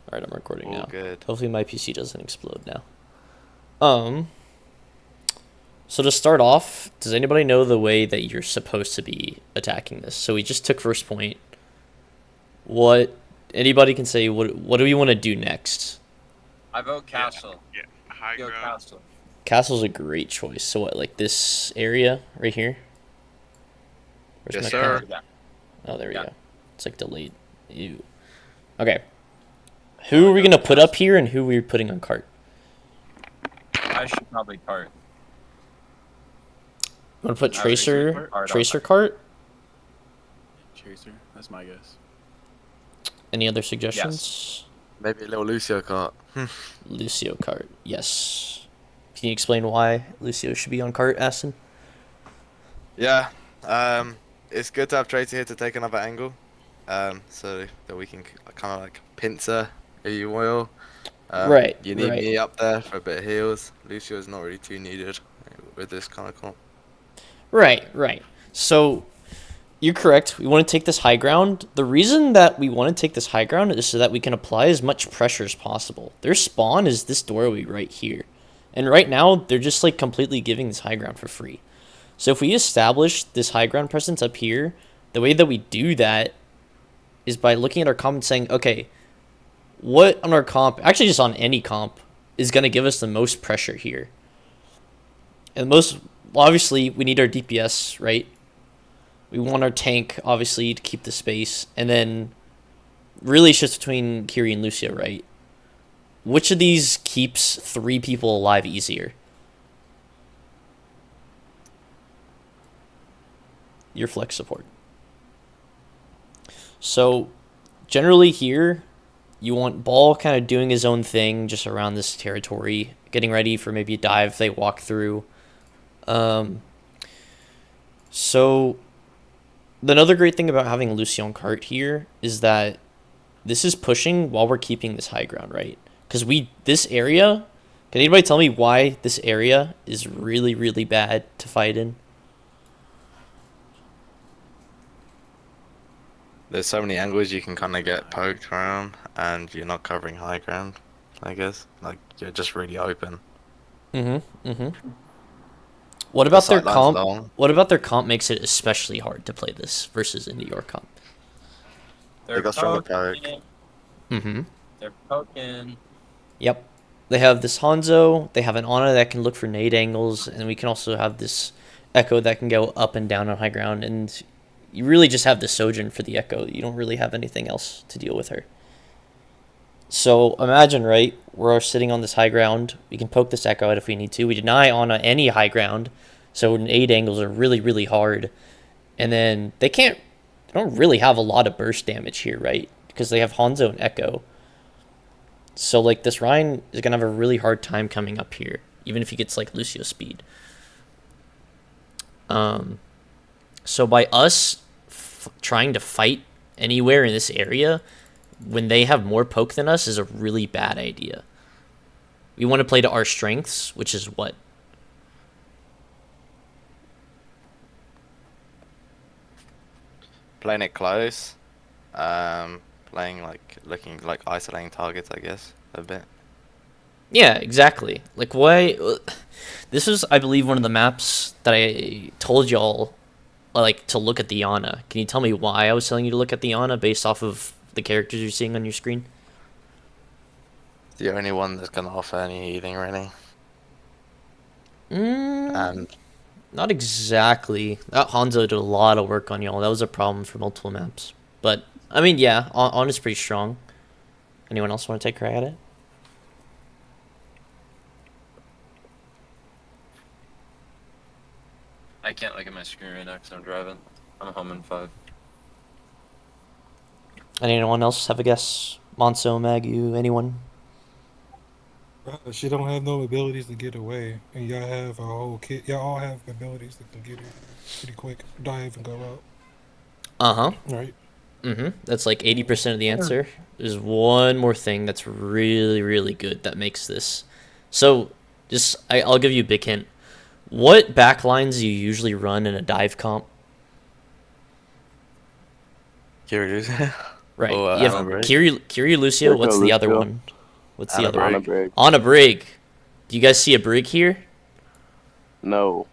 Alright, I'm recording All now. good. Hopefully my PC doesn't explode now. Um, so to start off, does anybody know the way that you're supposed to be attacking this? So we just took first point. What anybody can say what do we want to do next? I vote Yeah, castle. yeah. High Go ground. castle. Castle's a great choice. So what, like this area right here? Where's Yes, my sir. pen? Yeah. Oh, there we Yeah. go. It's like delayed. Ew. Okay. Who are we gonna put up here and who are we putting on cart? I should probably cart. I'm gonna put I would Tracer agree. Cart on Tracer that. cart. Chaser. That's my guess. Any other suggestions? Maybe a little Lucio cart. Lucio cart. Yes. Can you explain why Lucio should be on cart, Aston? Yeah. It's good to have Tracer here to take another angle. So that we can kind of like pincer, if you will. Right, You need right. me up there for a bit of heals. Lucio is not really too needed with this kind of comp. Right. So you're correct. We want to take this high ground. The reason that we want to take this high ground is so that we can apply as much pressure as possible. Their spawn is this doorway right here. And right now, they're just like completely giving this high ground for free. So if we establish this high ground presence up here, the way that we do that is by looking at our comp and saying, okay, what on our comp, actually just on any comp, is going to give us the most pressure here? And most, well, obviously, we need our DPS, right? We want our tank, obviously, to keep the space. And then, really, it's just between Kiri and Lucio, right? Which of these keeps 3 people alive easier? Your flex support. So, generally here, you want Ball kind of doing his own thing just around this territory, getting ready for maybe a dive they walk through. So, another great thing about having Lucian cart here is that this is pushing while we're keeping this high ground, right? Because this area, can anybody tell me why this area is really, really bad to fight in? There's so many angles you can kind of get poked around, and you're not covering high ground. I guess like you're just really open. What The about their sight line's comp? long. What about their comp makes it especially hard to play this versus in New York comp? They're got stronger poking. Mm-hmm. They're poking. Yep. They have this Hanzo, they have an Ana that can look for nade angles, and we can also have this Echo that can go up and down on high ground, and you really just have the Sojourn for the Echo. You don't really have anything else to deal with her. So imagine, right, we're sitting on this high ground, we can poke this Echo out if we need to. We deny Ana any high ground, so nade angles are really, really hard. And then they don't really have a lot of burst damage here, right? Because they have Hanzo and Echo. So, like, this Ryan is going to have a really hard time coming up here, even if he gets, like, Lucio speed. So by us trying to fight anywhere in this area, when they have more poke than us, is a really bad idea. We want to play to our strengths, which is what? Playing it close. Playing like looking like isolating targets, I guess, a bit. Yeah, exactly. Like, why? This is, I believe, one of the maps that I told y'all, like, to look at the Ana. Can you tell me why I was telling you to look at the Ana based off of the characters you're seeing on your screen? The only one that's gonna offer any healing, really. Mm, And not exactly. That Hanzo did a lot of work on y'all. That was a problem for multiple maps. But, I mean, yeah, Ana's pretty strong. Anyone else want to take a crack at it? I can't look at my screen right now because I'm driving. I'm home in 5. Anyone else have a guess? Monso, Magu, anyone? She don't have no abilities to get away, and y'all have a whole kit. Y'all all have abilities that can get her pretty quick, dive and go out. Uh-huh. Right? That's like 80% of the answer. There's one more thing that's really, really good that makes this. So, I'll give you a big hint. What backlines do you usually run in a dive comp? here it is. Right. Oh, You have Anna Brig. Kiri Lucio. Here What's go the other Lucio. one? What's the Anna other On one? a break. On a brig. Do you guys see a brig here? No.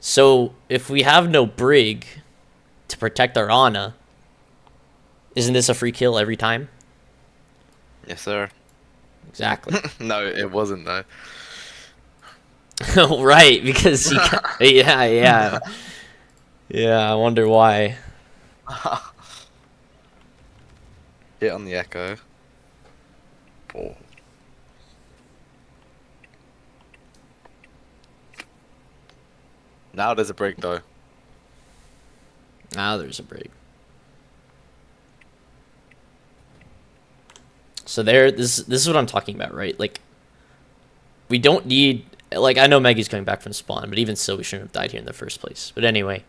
So if we have no brig to protect our Ana, isn't this a free kill every time? Yes, sir. Exactly. No, it wasn't though. Right, because yeah. I wonder why. Hit on the echo. Oh. Now there's a break though. Now there's a brig. So this is what I'm talking about, right? Like, we don't need, like, I know Maggie's coming back from spawn, but even still, we shouldn't have died here in the first place. But anyway,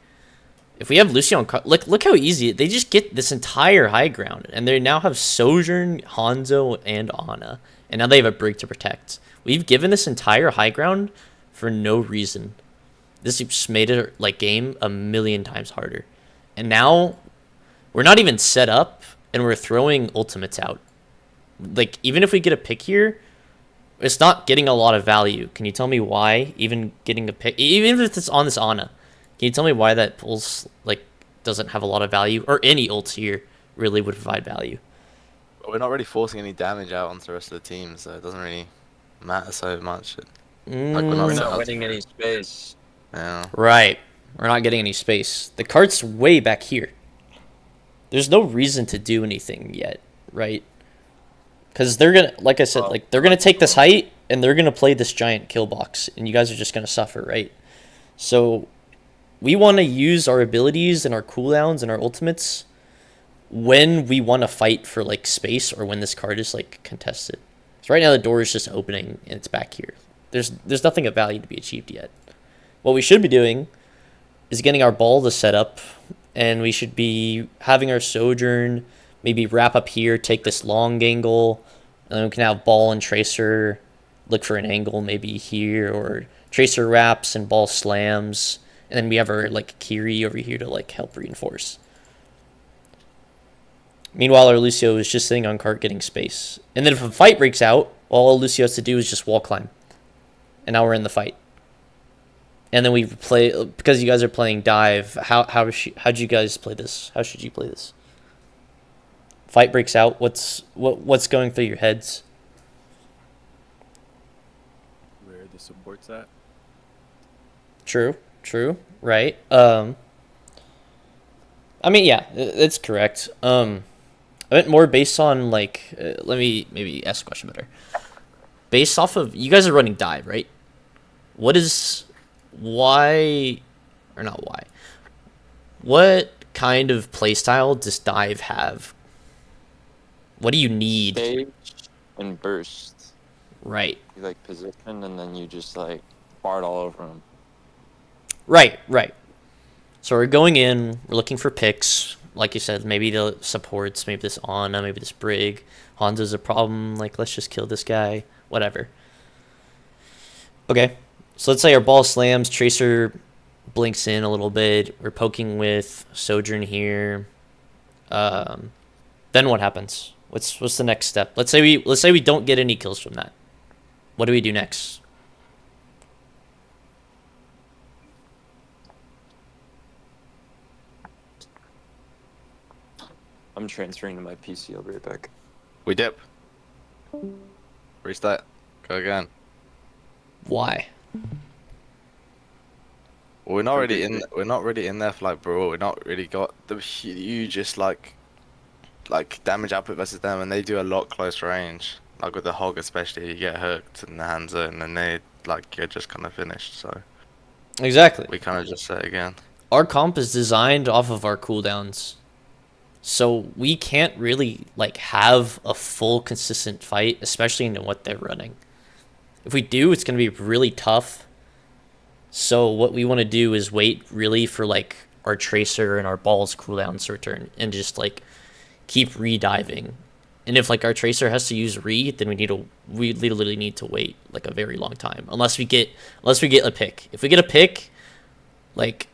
if we have Lucian, look how easy they just get this entire high ground, and they now have Sojourn, Hanzo, and Ana, and now they have a brig to protect. We've given this entire high ground for no reason. This just made it like game a million times harder, and now we're not even set up, and we're throwing ultimates out. Like, even if we get a pick here, it's not getting a lot of value. Can you tell me why? Even getting a pick, even if it's on this Ana, can you tell me why that pulls like doesn't have a lot of value, or any ults here really would provide value? But we're not really forcing any damage out onto the rest of the team, so it doesn't really matter so much. Like we're We're not Mm, set not up winning any space. Yeah. right. We're not getting any space. The cart's way back here. There's no reason to do anything yet, right? Because they're gonna, like I said, like they're gonna take this height and they're gonna play this giant kill box, and you guys are just gonna suffer, right? So we want to use our abilities and our cooldowns and our ultimates when we want to fight for like space, or when this card is like contested. So right now the door is just opening and it's back here. There's nothing of value to be achieved yet. What we should be doing is getting our ball to set up, and we should be having our Sojourn maybe wrap up here, take this long angle, and then we can have ball and tracer look for an angle maybe here, or tracer wraps and ball slams, and then we have our like Kiri over here to like help reinforce. Meanwhile, our Lucio is just sitting on cart getting space, and then if a fight breaks out, all Lucio has to do is just wall climb, and now we're in the fight. And then we play, because you guys are playing dive. How'd you guys play this? How should you play this? Fight breaks out. What's going through your heads? Where the support's at? True, right? I mean, yeah, that's correct. I meant more based on like, let me maybe ask a question better. Based off of, you guys are running dive, right? Why, or not why? What kind of playstyle does dive have? What do you need? Stage and burst. Right. You like position and then you just like fart all over them. Right. So we're going in, we're looking for picks. Like you said, maybe the supports, maybe this Ana, maybe this Brig. Hanzo's a problem, like let's just kill this guy. Whatever. Okay. So let's say our ball slams, Tracer blinks in a little bit. We're poking with Sojourn here. Then what happens? What's the next step? Let's say we don't get any kills from that. What do we do next? I'm transferring to my PC. I'll be right back. We dip. Restart. Go again. Why? Well, we're not really in. We're not really in there for like brawl. We're not really got the hugest like damage output versus them, and they do a lot close range. Like with the hog, especially, you get hooked in the hand zone, and they like you're just kind of finished. So Exactly. we kind of just say again. Our comp is designed off of our cooldowns. So we can't really like have a full consistent fight, especially in what they're running. If we do, it's going to be really tough. So what we want to do is wait really for like our tracer and our balls cooldowns to return, and just like keep re-diving. And if like our tracer has to use re, then we literally need to wait like a very long time. Unless we get a pick. If we get a pick, like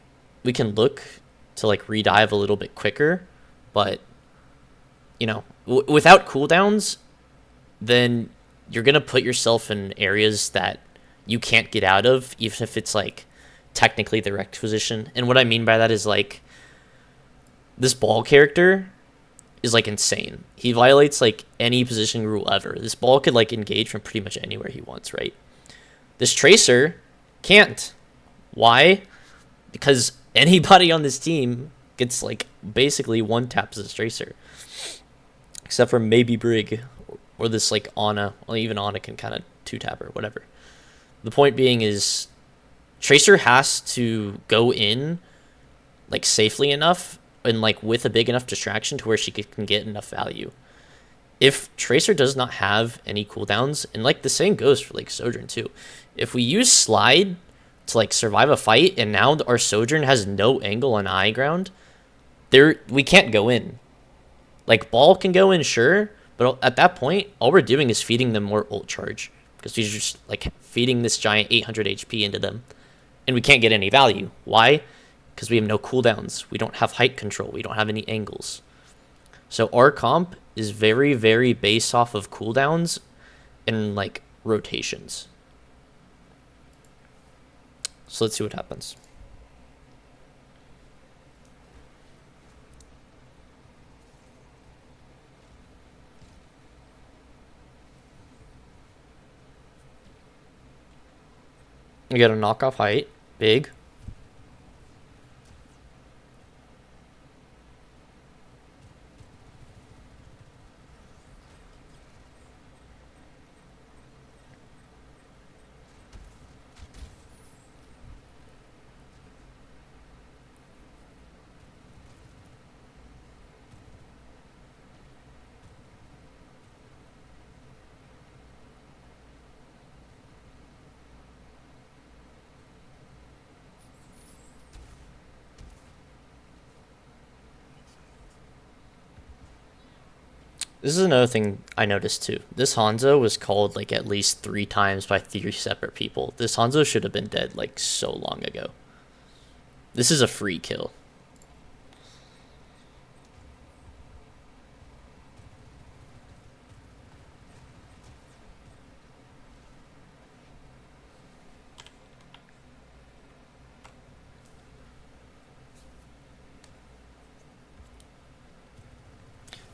we can look to like re-dive a little bit quicker, but you know, without cooldowns, then you're gonna put yourself in areas that you can't get out of, even if it's like technically the correct position. And what I mean by that is like this ball character is like insane. He violates like any positioning rule ever. This ball could like engage from pretty much anywhere he wants, right? This tracer can't. Why? Because anybody on this team gets like basically one taps as a tracer, except for maybe Brig or this like Ana. Well, even Ana can kind of two tap or whatever. The point being is tracer has to go in like safely enough and like with a big enough distraction to where she can get enough value. If tracer does not have any cooldowns, and like the same goes for like Sojourn too, if we use slide to like survive a fight and now our Sojourn has no angle on high ground, there we can't go in. Like ball can go in, sure, but at that point all we're doing is feeding them more ult charge, because we're just like feeding this giant 800 HP into them, and we can't get any value. Why? Because we have no cooldowns, we don't have height control, we don't have any angles. So our comp is very, very based off of cooldowns and like rotations. So let's see what happens. We get a knockoff height, big. This is another thing I noticed too. This Hanzo was called like at least 3 times by 3 separate people. This Hanzo should have been dead like so long ago. This is a free kill.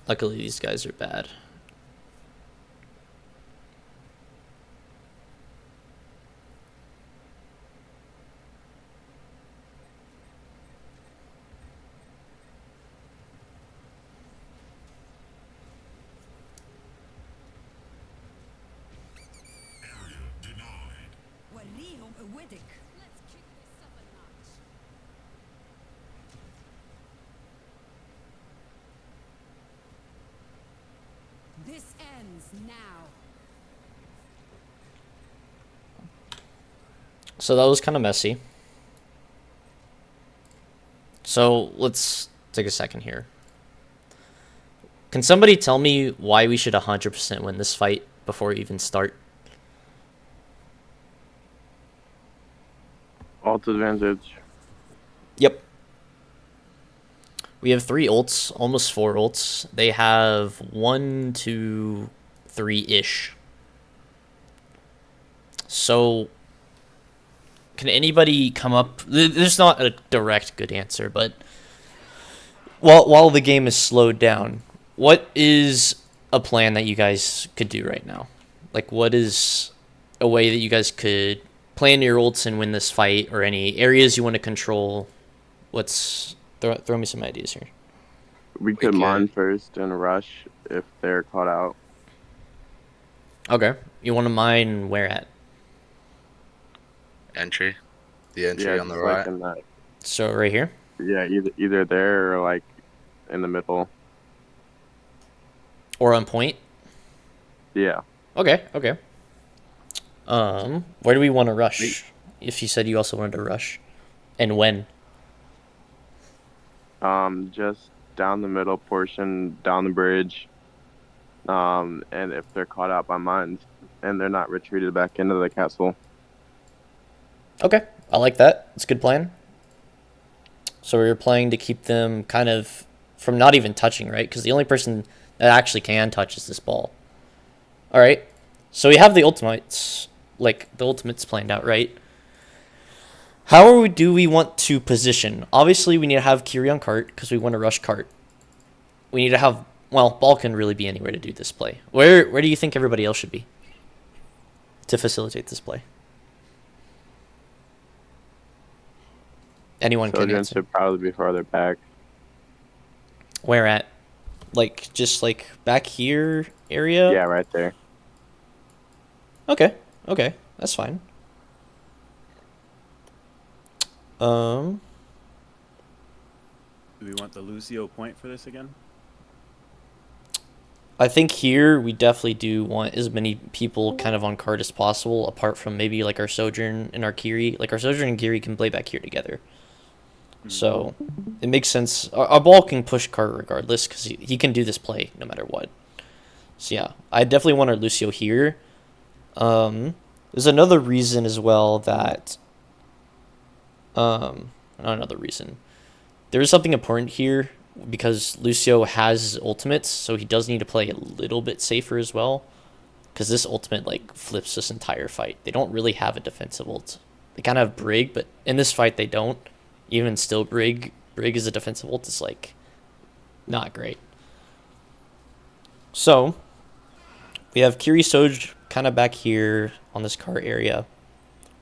Luckily, these guys are bad. This ends now. So that was kind of messy. So let's take a second here. Can somebody tell me why we should 100% win this fight before we even start? Alt advantage. Yep. We have 3 ults, almost 4 ults. They have 1, 2, 3-ish. So, can anybody come up? There's not a direct good answer, but while the game is slowed down, what is a plan that you guys could do right now? Like, what is a way that you guys could plan your ults and win this fight, or any areas you want to control? What's throw me some ideas here. We could mine first and rush if they're caught out. Okay. You want to mine where at? Entry. The entry on the just right. like in that, So right here? yeah, either there or like in the middle. Or on point? Yeah. Okay, okay. Where do we want to rush? If you said you also wanted to rush. And when? Just down the middle portion, down the bridge. And if they're caught out by mines and they're not retreated back into the castle. Okay, I like that. It's a good plan. So we were planning to keep them kind of from not even touching, right? Because the only person that actually can touches this ball. All right, so we have the ultimates, like the ultimates planned out, right? Do we want to position? Obviously, we need to have Kiri on cart because we want to rush cart. We need to have, well, ball can really be anywhere to do this play. Where do you think everybody else should be to facilitate this play? Anyone can Sojourn answer. should probably be farther back. Where at? Like, just like back here area? Yeah, right there. Okay, that's fine. Do we want the Lucio point for this again? I think here we definitely do want as many people kind of on card as possible, apart from maybe like our Sojourn and our Kiri. Like our Sojourn and Kiri can play back here together. So it makes sense. Our ball can push cart regardless because he can do this play no matter what. So yeah, I definitely want our Lucio here. There's another reason as well that... not another reason. There is something important here because Lucio has his ultimates, so he does need to play a little bit safer as well. Because this ultimate like flips this entire fight. They don't really have a defensive ult. They kind of have Brig, but in this fight they don't. Even still, Brig is a defensive ult. It's like not great. So we have Kiri Soj kind of back here on this cart area.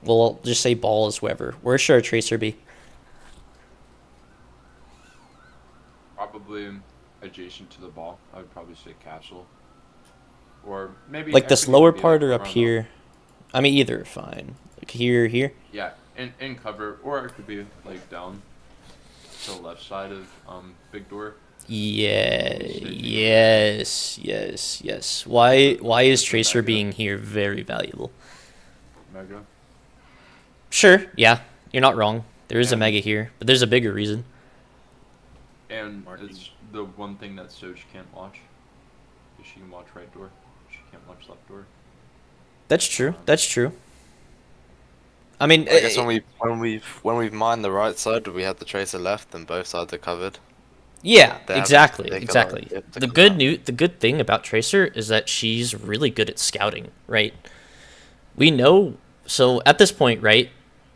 We'll just say ball is whoever. Where should our Tracer be? Probably adjacent to the ball. I would probably say castle. Or maybe Like I this could lower even be, part like, or up around here? I mean, either fine. Like here. Yeah, in cover, or it could be like down to the left side of big door. Yeah. Yes. Why is Tracer being here very valuable? Mega. Sure. Yeah, you're not wrong. There is a Yeah. mega here, but there's a bigger reason. And Marking. it's the one thing that Soj can't watch. Is she can watch right door. She can't watch left door. That's true. That's true. I mean, I guess when we've mined the right side, we had the tracer left, and both sides are covered. yeah, They have- exactly, they exactly. gotta- they The come good out. the good thing about Tracer is that she's really good at scouting, right? We know, so at this point, right?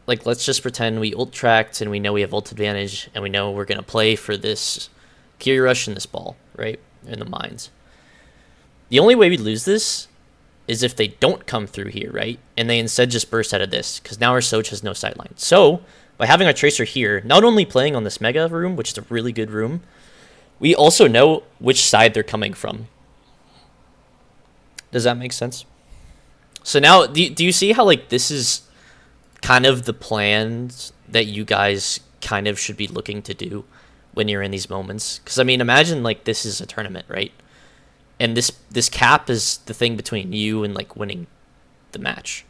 Like, let's just pretend we ult tracked and we know we have ult advantage and we know we're gonna play for this Kiri Rush and this ball, right? In the mines. The only way we lose this is if they don't come through here, right? And they instead just burst out of this, because now our Soj has no sideline. So, by having our Tracer here, not only playing on this Mega room, which is a really good room, we also know which side they're coming from. Does that make sense? So now, do you see how, like, this is kind of the plans that you guys kind of should be looking to do when you're in these moments? Because, I mean, imagine, like, this is a tournament, right? And this cap is the thing between you and, like, winning the match.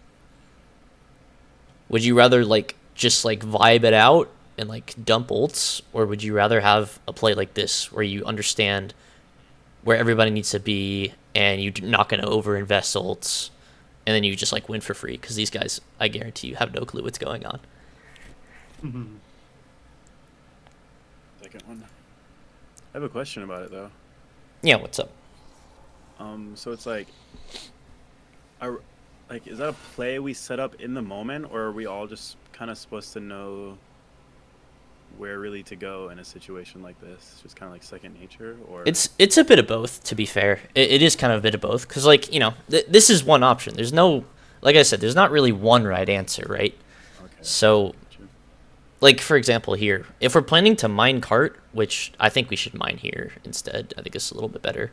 Would you rather, like, just, like, vibe it out and, like, dump ults? Or would you rather have a play like this where you understand where everybody needs to be and you're not going to overinvest ults and then you just, like, win for free? Because these guys, I guarantee you, have no clue what's going on. Second one. I have a question about it though. Yeah, what's up? So it's like, is that a play we set up in the moment, or are we all just kind of supposed to know where really to go in a situation like this? Just kind of like second nature, or It's a bit of both, to be fair. It is kind of a bit of both, because, like, you know, this is one option. There's no, like I said, there's not really one right answer, right? okay. So, like, for example, here, if we're planning to mine cart, which I think we should mine here instead, I think it's a little bit better.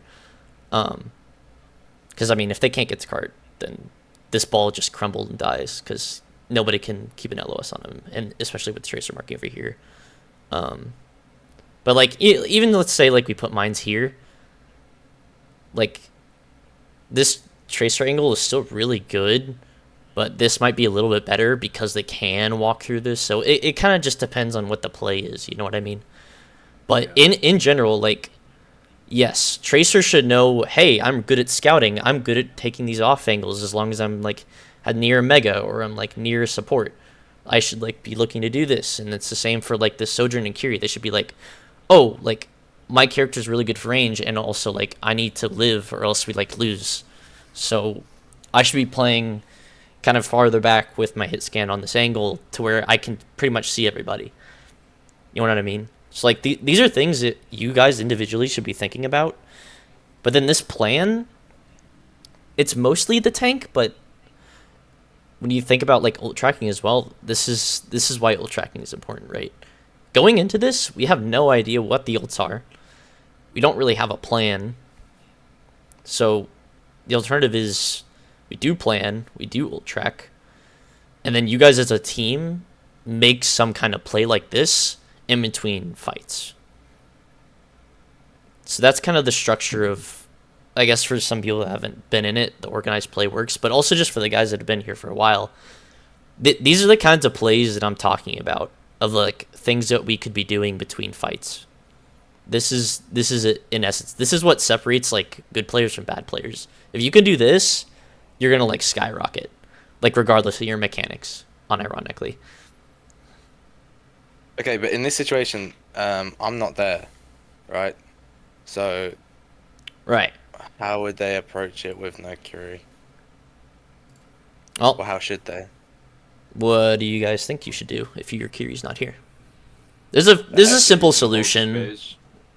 Because, I mean, if they can't get to cart, then this ball just crumbles and dies, because nobody can keep an LOS on him, and especially with Tracer marking over here. But, like, even let's say, like, we put mines here, like, this Tracer angle is still really good, but this might be a little bit better because they can walk through this. So it kind of just depends on what the play is, you know what I mean? But Yeah. in general, like, yes, Tracer should know, hey, I'm good at scouting. I'm good at taking these off angles as long as I'm, like, at near a mega or I'm, like, near support. I should, like, be looking to do this. And it's the same for, like, the Sojourn and Kiri. They should be like, oh, like, my character's really good for range, and also like I need to live or else we like lose. So I should be playing kind of farther back with my hit scan on this angle to where I can pretty much see everybody. You know what I mean? So like these are things that you guys individually should be thinking about. But then this plan, it's mostly the tank, but when you think about like ult tracking as well, this is why ult tracking is important, right? Going into this, we have no idea what the ults are. We don't really have a plan. So the alternative is we do plan, we do ult track, and then you guys as a team make some kind of play like this in between fights. So that's kind of the structure of, I guess for some people that haven't been in it, the organized play works, but also just for the guys that have been here for a while. These are the kinds of plays that I'm talking about, of like things that we could be doing between fights. This is it in essence. This is what separates like good players from bad players. If you can do this, you're gonna like skyrocket, like regardless of your mechanics, unironically. Okay, but in this situation, I'm not there, right? So Right. how would they approach it with no Curie? Well, Or how should they? what do you guys think you should do if your Kiri's not here? There's a simple solution, I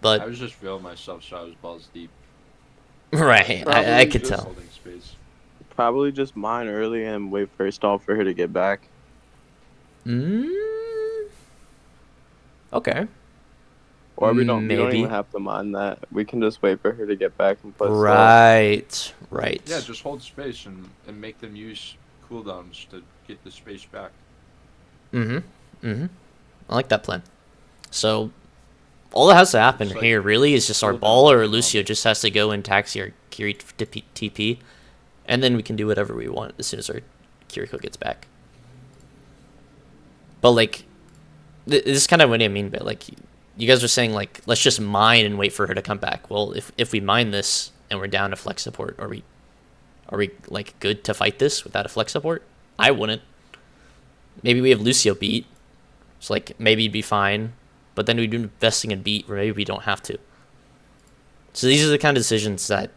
but was just feeling myself, so I was balls deep. right, I Probably could Just tell. holding space. Probably just mine early and wait for a stall for her to get back. Okay. Or we don't Maybe. even have to mind that. We can just wait for her to get back and put stall. Right. Right. Yeah, just hold space and make them use cooldowns to get the space back. I like that plan. So all that has to happen It's like here really is just our cooldown ball or for Lucio just has to go and taxi our Kiri to TP, and then we can do whatever we want as soon as our Kiriko gets back. But like, this is kind of what I mean by like, you guys are saying like, let's just mine and wait for her to come back. Well, if we mine this and we're down to flex support, are we like good to fight this without a flex support? I wouldn't. Maybe we have Lucio beat, so like maybe it'd be fine, but then we'd be investing in beat where maybe we don't have to. So these are the kind of decisions that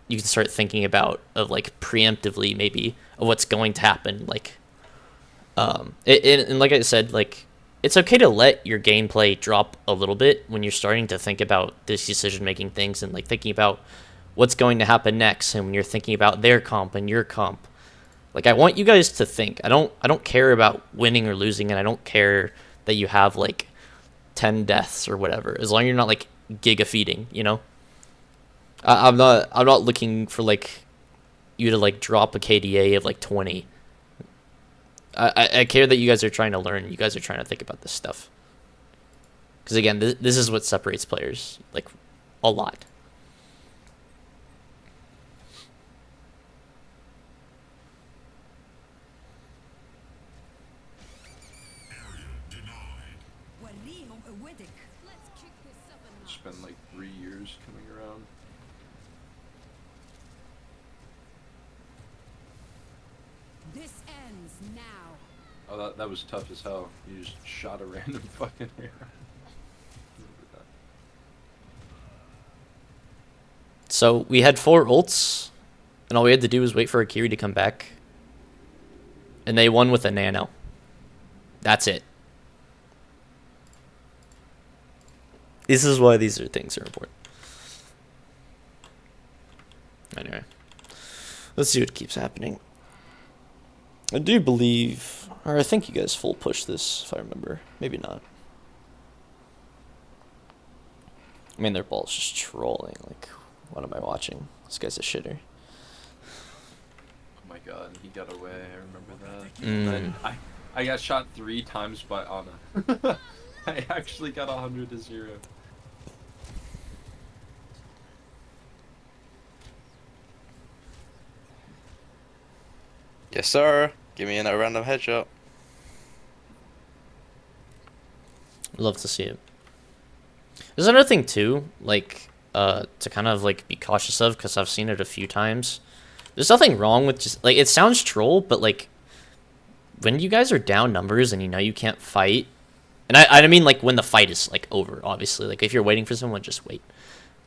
you can start thinking about of like preemptively maybe of what's going to happen. Like, and like I said, like it's okay to let your gameplay drop a little bit when you're starting to think about these decision making things and like thinking about what's going to happen next, and when you're thinking about their comp and your comp. Like I want you guys to think. I don't care about winning or losing, and I don't care that you have like 10 deaths or whatever, as long as you're not like giga feeding, you know. I'm not looking for like you to like drop a KDA of like 20. I care that you guys are trying to learn. You guys are trying to think about this stuff. Because again, this is what separates players like a lot. Let's kick this up a It's notch. been like 3 years coming around. This ends now. Oh, that was tough as hell. You just shot a random fucking arrow. So we had 4 ults, and all we had to do was wait for Akiri to come back. And they won with a nano. That's it. This is why these things are important. Anyway, let's see what keeps happening. I do believe, or I think you guys full push this, if I remember. Maybe not. I mean, their ball's just trolling. Like, what am I watching? This guy's a shitter. Oh my god, he got away. I remember that. Mm. I got shot 3 times by Ana. I actually got 100 to 0. Yes, sir. Give me a random headshot. Love to see it. There's another thing too, like to kind of like be cautious of, because I've seen it a few times. There's nothing wrong with just like, it sounds troll, but like when you guys are down numbers and you know you can't fight, And I mean like when the fight is like over, obviously. Like if you're waiting for someone, just wait.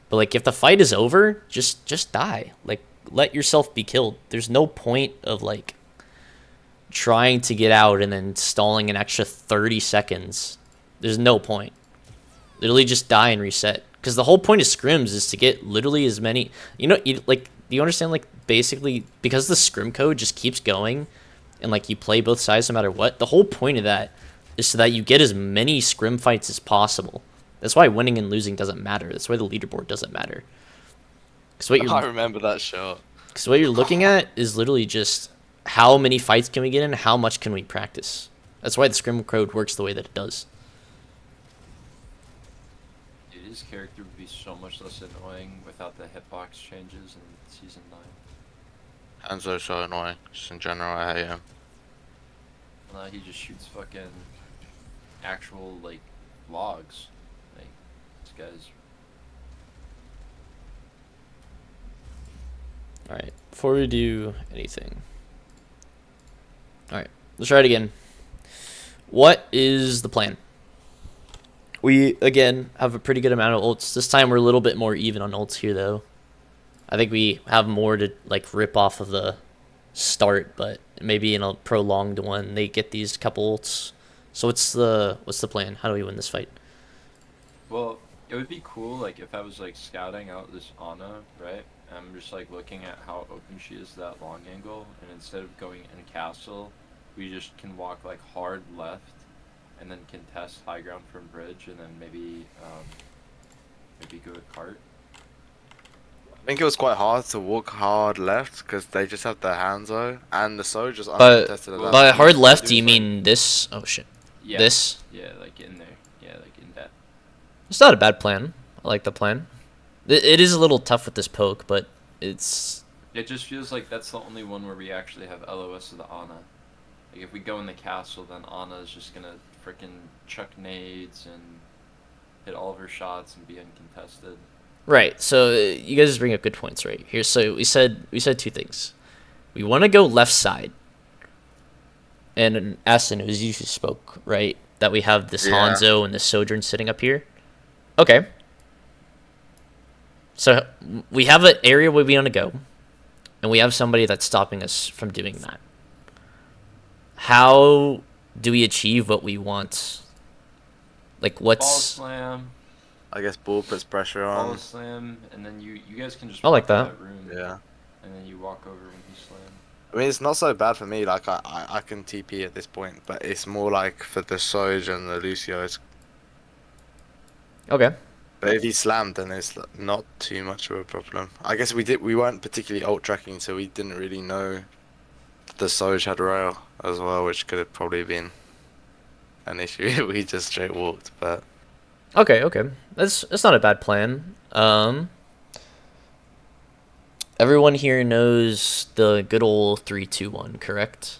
But like if the fight is over, just die. Like let yourself be killed. There's no point of like trying to get out and then stalling an extra 30 seconds. There's no point. Literally just die and reset. Because the whole point of scrims is to get literally as many... do you understand, like, basically, because the scrim code just keeps going, and, like, you play both sides no matter what, the whole point of that is so that you get as many scrim fights as possible. That's why winning and losing doesn't matter. That's why the leaderboard doesn't matter. I remember that shot. Because what you're looking at is literally just how many fights can we get in, how much can we practice. That's why the scrim code works the way that it does. His character would be so much less annoying without the hitbox changes in season 9. Hanzo's so annoying. Just in general, I hate him. Now he just shoots fucking actual like logs. Like this guy's. Alright, before we do anything. Alright, let's try it again. What is the plan? We, again, have a pretty good amount of ults. This time we're a little bit more even on ults here, though. I think we have more to, like, rip off of the start, but maybe in a prolonged one, they get these couple ults. So what's the plan? How do we win this fight? Well, it would be cool, like, if I was, like, scouting out this Ana, right? And I'm just, like, looking at how open she is to that long angle, and instead of going in castle, we just can walk, like, hard left, and then contest high ground from bridge, and then maybe go to cart. I think it was quite hard to walk hard left because they just have the Hanzo and the Soldier's But uncontested. at that by point. hard left, do you mean this? Oh, shit. Yeah. This? Yeah, like in there. Yeah, like in that. It's not a bad plan. I like the plan. It is a little tough with this poke, but it's... It just feels like that's the only one where we actually have LOS of the Ana. Like if we go in the castle, then Ana is just gonna frickin' chuck nades and hit all of her shots and be uncontested. Right, so you guys bring up good points right here. So we said two things. We want to go left side. And Aston, it was you who spoke, right? That we have this Yeah. Hanzo and this Sojourn sitting up here. Okay. So we have an area where we want to go. And we have somebody that's stopping us from doing that. How do we achieve what we want? Like, Ball what's... slam, I guess Bull puts pressure ball on. slam, and then you guys can just I like walk to that. room, Yeah. and then you walk over when he slams. I mean, it's not so bad for me. Like, I can TP at this point, but it's more like for the Soj and the Lucio. Okay. But if he slammed, then it's not too much of a problem. I guess we weren't particularly ult tracking, so we didn't really know the Soj had rail as well, which could have probably been an issue if we just straight walked. But Okay. That's not a bad plan. Everyone here knows the good old 3-2-1, correct?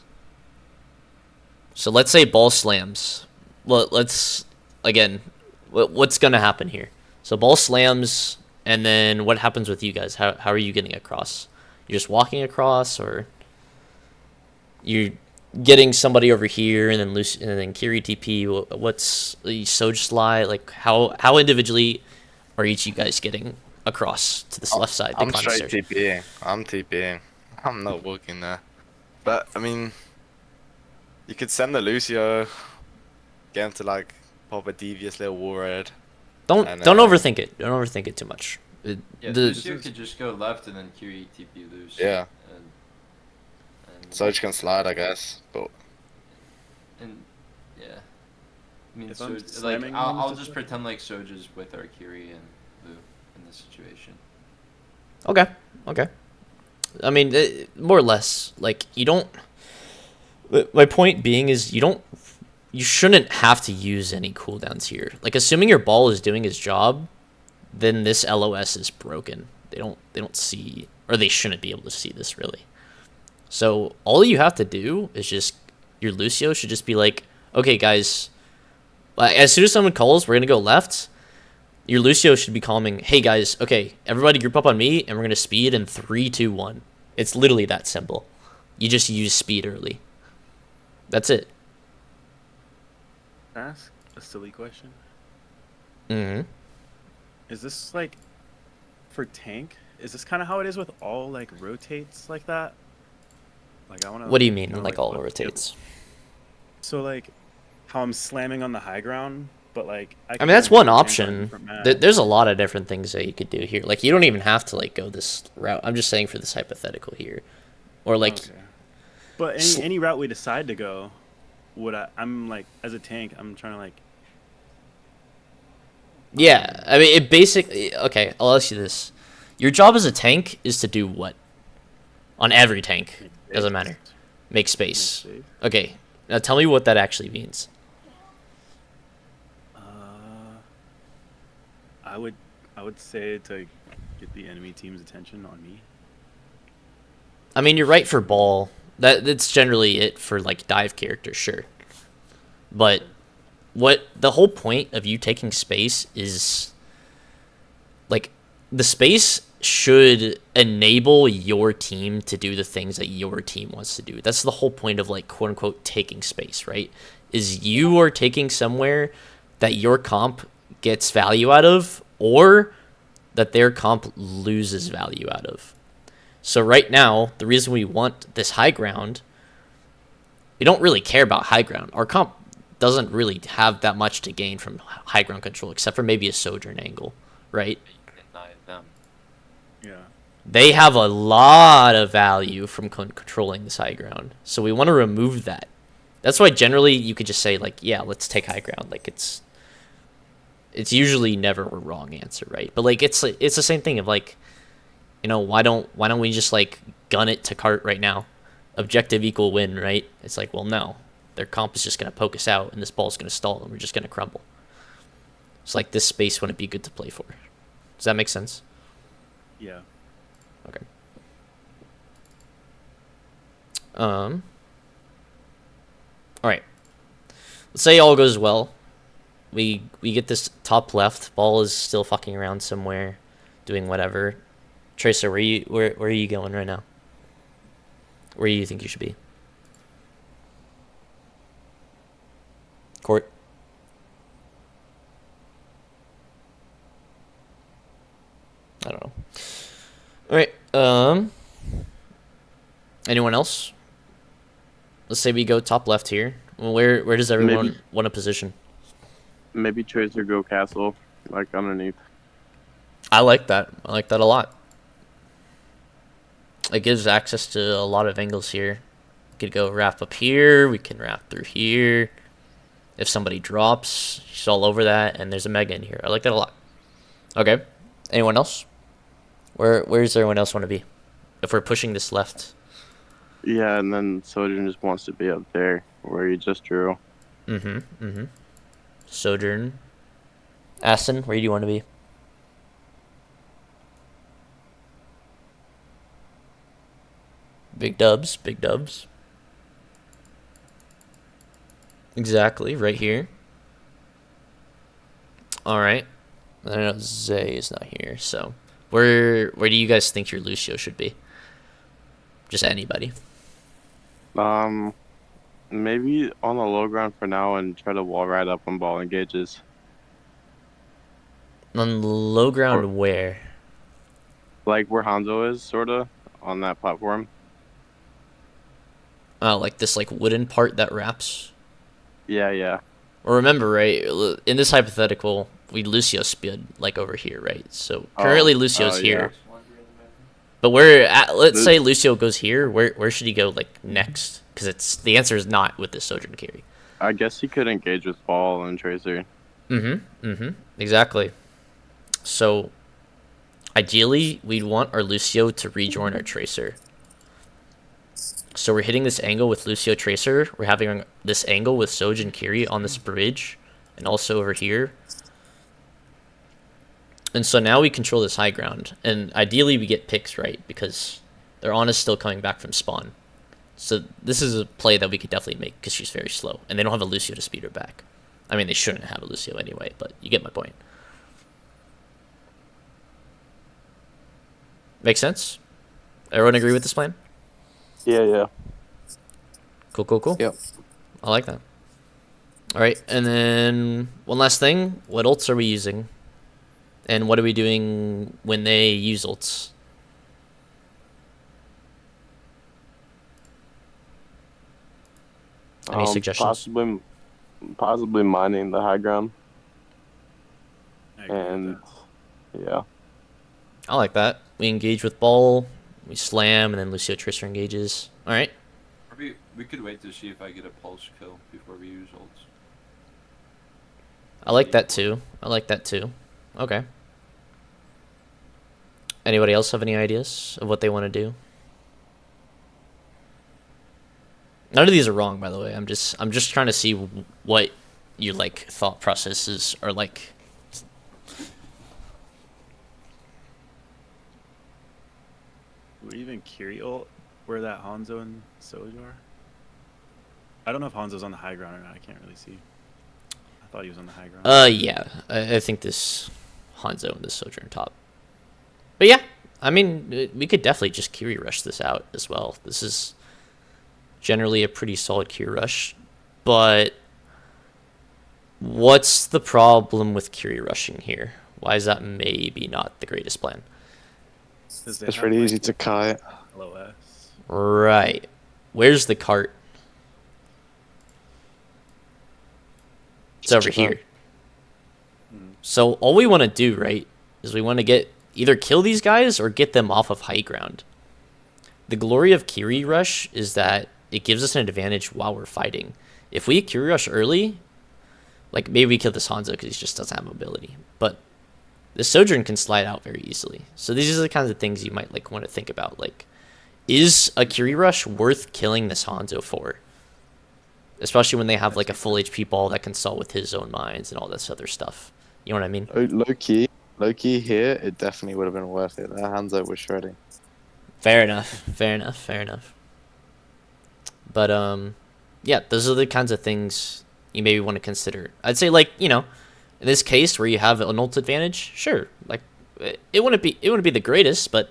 So let's say ball slams. Well, let's again. What's gonna happen here? So ball slams, and then what happens with you guys? How are you getting across? You're just walking across, or you're getting somebody over here, and then Kiri TP. What's the Soj slide? Like how individually are each of you guys getting across to this left side? I'm straight TPing. I'm TPing. I'm not walking there. But I mean, you could send the Lucio, get him to like pop a devious little warhead. Don't overthink it. Don't overthink it too much. Yeah, The- Lucio could just go left and then QE TP loose. Yeah. And Soj can slide, I guess, but and yeah. I mean, If I'm like slamming I'll him, just pretend like Soj is with our Kiri and Lu in this situation. Okay. I mean, more or less. Like you don't. My point being is you shouldn't have to use any cooldowns here. Like assuming your ball is doing his job, then this LOS is broken. They don't see, or they shouldn't be able to see this really. So all you have to do is just your Lucio should just be like, okay guys, as soon as someone calls, we're gonna go left. Your Lucio should be calming, hey guys, okay, everybody group up on me, and we're gonna speed in 3, 2, 1. It's literally that simple. You just use speed early. That's it. Ask a a silly question. Mm-hmm. Is this like for tank? Is this kind of how it is with all like rotates like that? Like I want to What do you mean, know like like all what rotates? so like how I'm slamming on the high ground, but like I I can mean, that's only one do tank on a option. different map. There's a lot of different things that you could do here. Like, you don't even have to, like, go this route. I'm just saying for this hypothetical here. Or, like, Okay. But any route we decide to go, would I'm like as a tank, I'm trying to like yeah. I mean, it basically... Okay, I'll ask you this. Your job as a tank is to do what? On every tank. make Doesn't space. matter. Make Make space. space. Okay, now tell me what that actually means. I would say to get the enemy team's attention on me. I mean, you're right for ball. That's generally it for, like, dive characters, sure. But what the whole point of you taking space is, like, the space should enable your team to do the things that your team wants to do. That's the whole point of, like, quote unquote taking space, right? Is you are taking somewhere that your comp gets value out of, or that their comp loses value out of. So right now, the reason we want this high ground, we don't really care about high ground. Our comp doesn't really have that much to gain from high ground control, except for maybe a sojourn angle, right? Deny them. Yeah. They have a lot of value from controlling this high ground, so we want to remove that. That's why generally you could just say, like, yeah, let's take high ground. Like, it's usually never a wrong answer, right? But, like, it's the same thing of, like, you know, why don't we just, like, gun it to cart right now? Objective equal win, right? It's like, well, no. Their comp is just going to poke us out, and this ball's going to stall, and we're just going to crumble. It's like, this space wouldn't be good to play for. Does that make sense? Yeah. Okay. All right. Let's say all goes well. We get this top left. Ball is still fucking around somewhere, doing whatever. Tracer, where are you going right now? Where do you think you should be? Court. I don't know. All right. Anyone else? Let's say we go top left here. Well, where does everyone want to position? Maybe Tracer go castle, like underneath. I like that. I like that a lot. It gives access to a lot of angles here. We could go wrap up here. We can wrap through here. If somebody drops, she's all over that, and there's a mega in here. I like that a lot. Okay. Anyone else? Where does everyone else want to be? If we're pushing this left. Yeah, and then Sojourn just wants to be up there where he just drew. Sojourn. Aston, where do you want to be? Big dubs, big dubs. Exactly, right here. Alright. I know Zay is not here, so where do you guys think your Lucio should be? Just anybody. Maybe on the low ground for now and try to wall ride up on ball engages. On low ground where? Like where Hanzo is, sorta, on that platform. Oh, like this like wooden part that wraps? Yeah. Well, remember, right, in this hypothetical, we Lucio spid like over here, right? So currently Lucio's here. But let's say Lucio goes here, where should he go, like, next? Because the answer is not with this Sojourn carry. I guess he could engage with ball and Tracer. Exactly. So, ideally, we'd want our Lucio to rejoin our Tracer. So we're hitting this angle with Lucio Tracer. We're having this angle with Soj and Kiri on this bridge, and also over here. And so now we control this high ground, and ideally we get picks right, because their Ana's still coming back from spawn. So this is a play that we could definitely make, because she's very slow, and they don't have a Lucio to speed her back. I mean, they shouldn't have a Lucio anyway, but you get my point. Make sense? Everyone agree with this plan? Yeah. Cool. Yep. I like that. All right, and then one last thing. What ults are we using? And what are we doing when they use ults? Any suggestions? Possibly mining the high ground, I agree with and that. yeah, I like that. We engage with ball, we slam, and then Lucio Tracer engages. All right. Or we could wait to see if I get a pulse kill before we use ults. I like that too. I like that too. Okay. Anybody else have any ideas of what they want to do? None of these are wrong, by the way. I'm just trying to see what your like thought processes are like. Would even Kiri ult where that Hanzo and Soju are? I don't know if Hanzo's on the high ground or not. I can't really see. I thought he was on the high ground. Yeah. I think this Hanzo and this Sojourn top. But yeah, I mean, we could definitely just Kiri rush this out as well. This is generally a pretty solid Kiri rush, but what's the problem with Kiri rushing here? Why is that maybe not the greatest plan? 'Cause they It's have, really like, easy to kite. LOS. Right. Where's the cart? It's over here. So all we want to do, right, is we want to get either kill these guys or get them off of high ground. The glory of Kiri rush is that it gives us an advantage while we're fighting. If we Kiri rush early, like maybe we kill this Hanzo because he just doesn't have mobility, but the Sojourn can slide out very easily. So these are the kinds of things you might like want to think about. Like, is a Kiri rush worth killing this Hanzo for? Especially when they have like a full HP ball that can stall with his own mines and all this other stuff. You know what I mean? Low key here, it definitely would have been worth it. That Hanzo was shredding. Fair enough. Fair enough. But yeah, those are the kinds of things you maybe want to consider. I'd say, like, you know, in this case where you have an ult advantage, sure, like it wouldn't be the greatest, but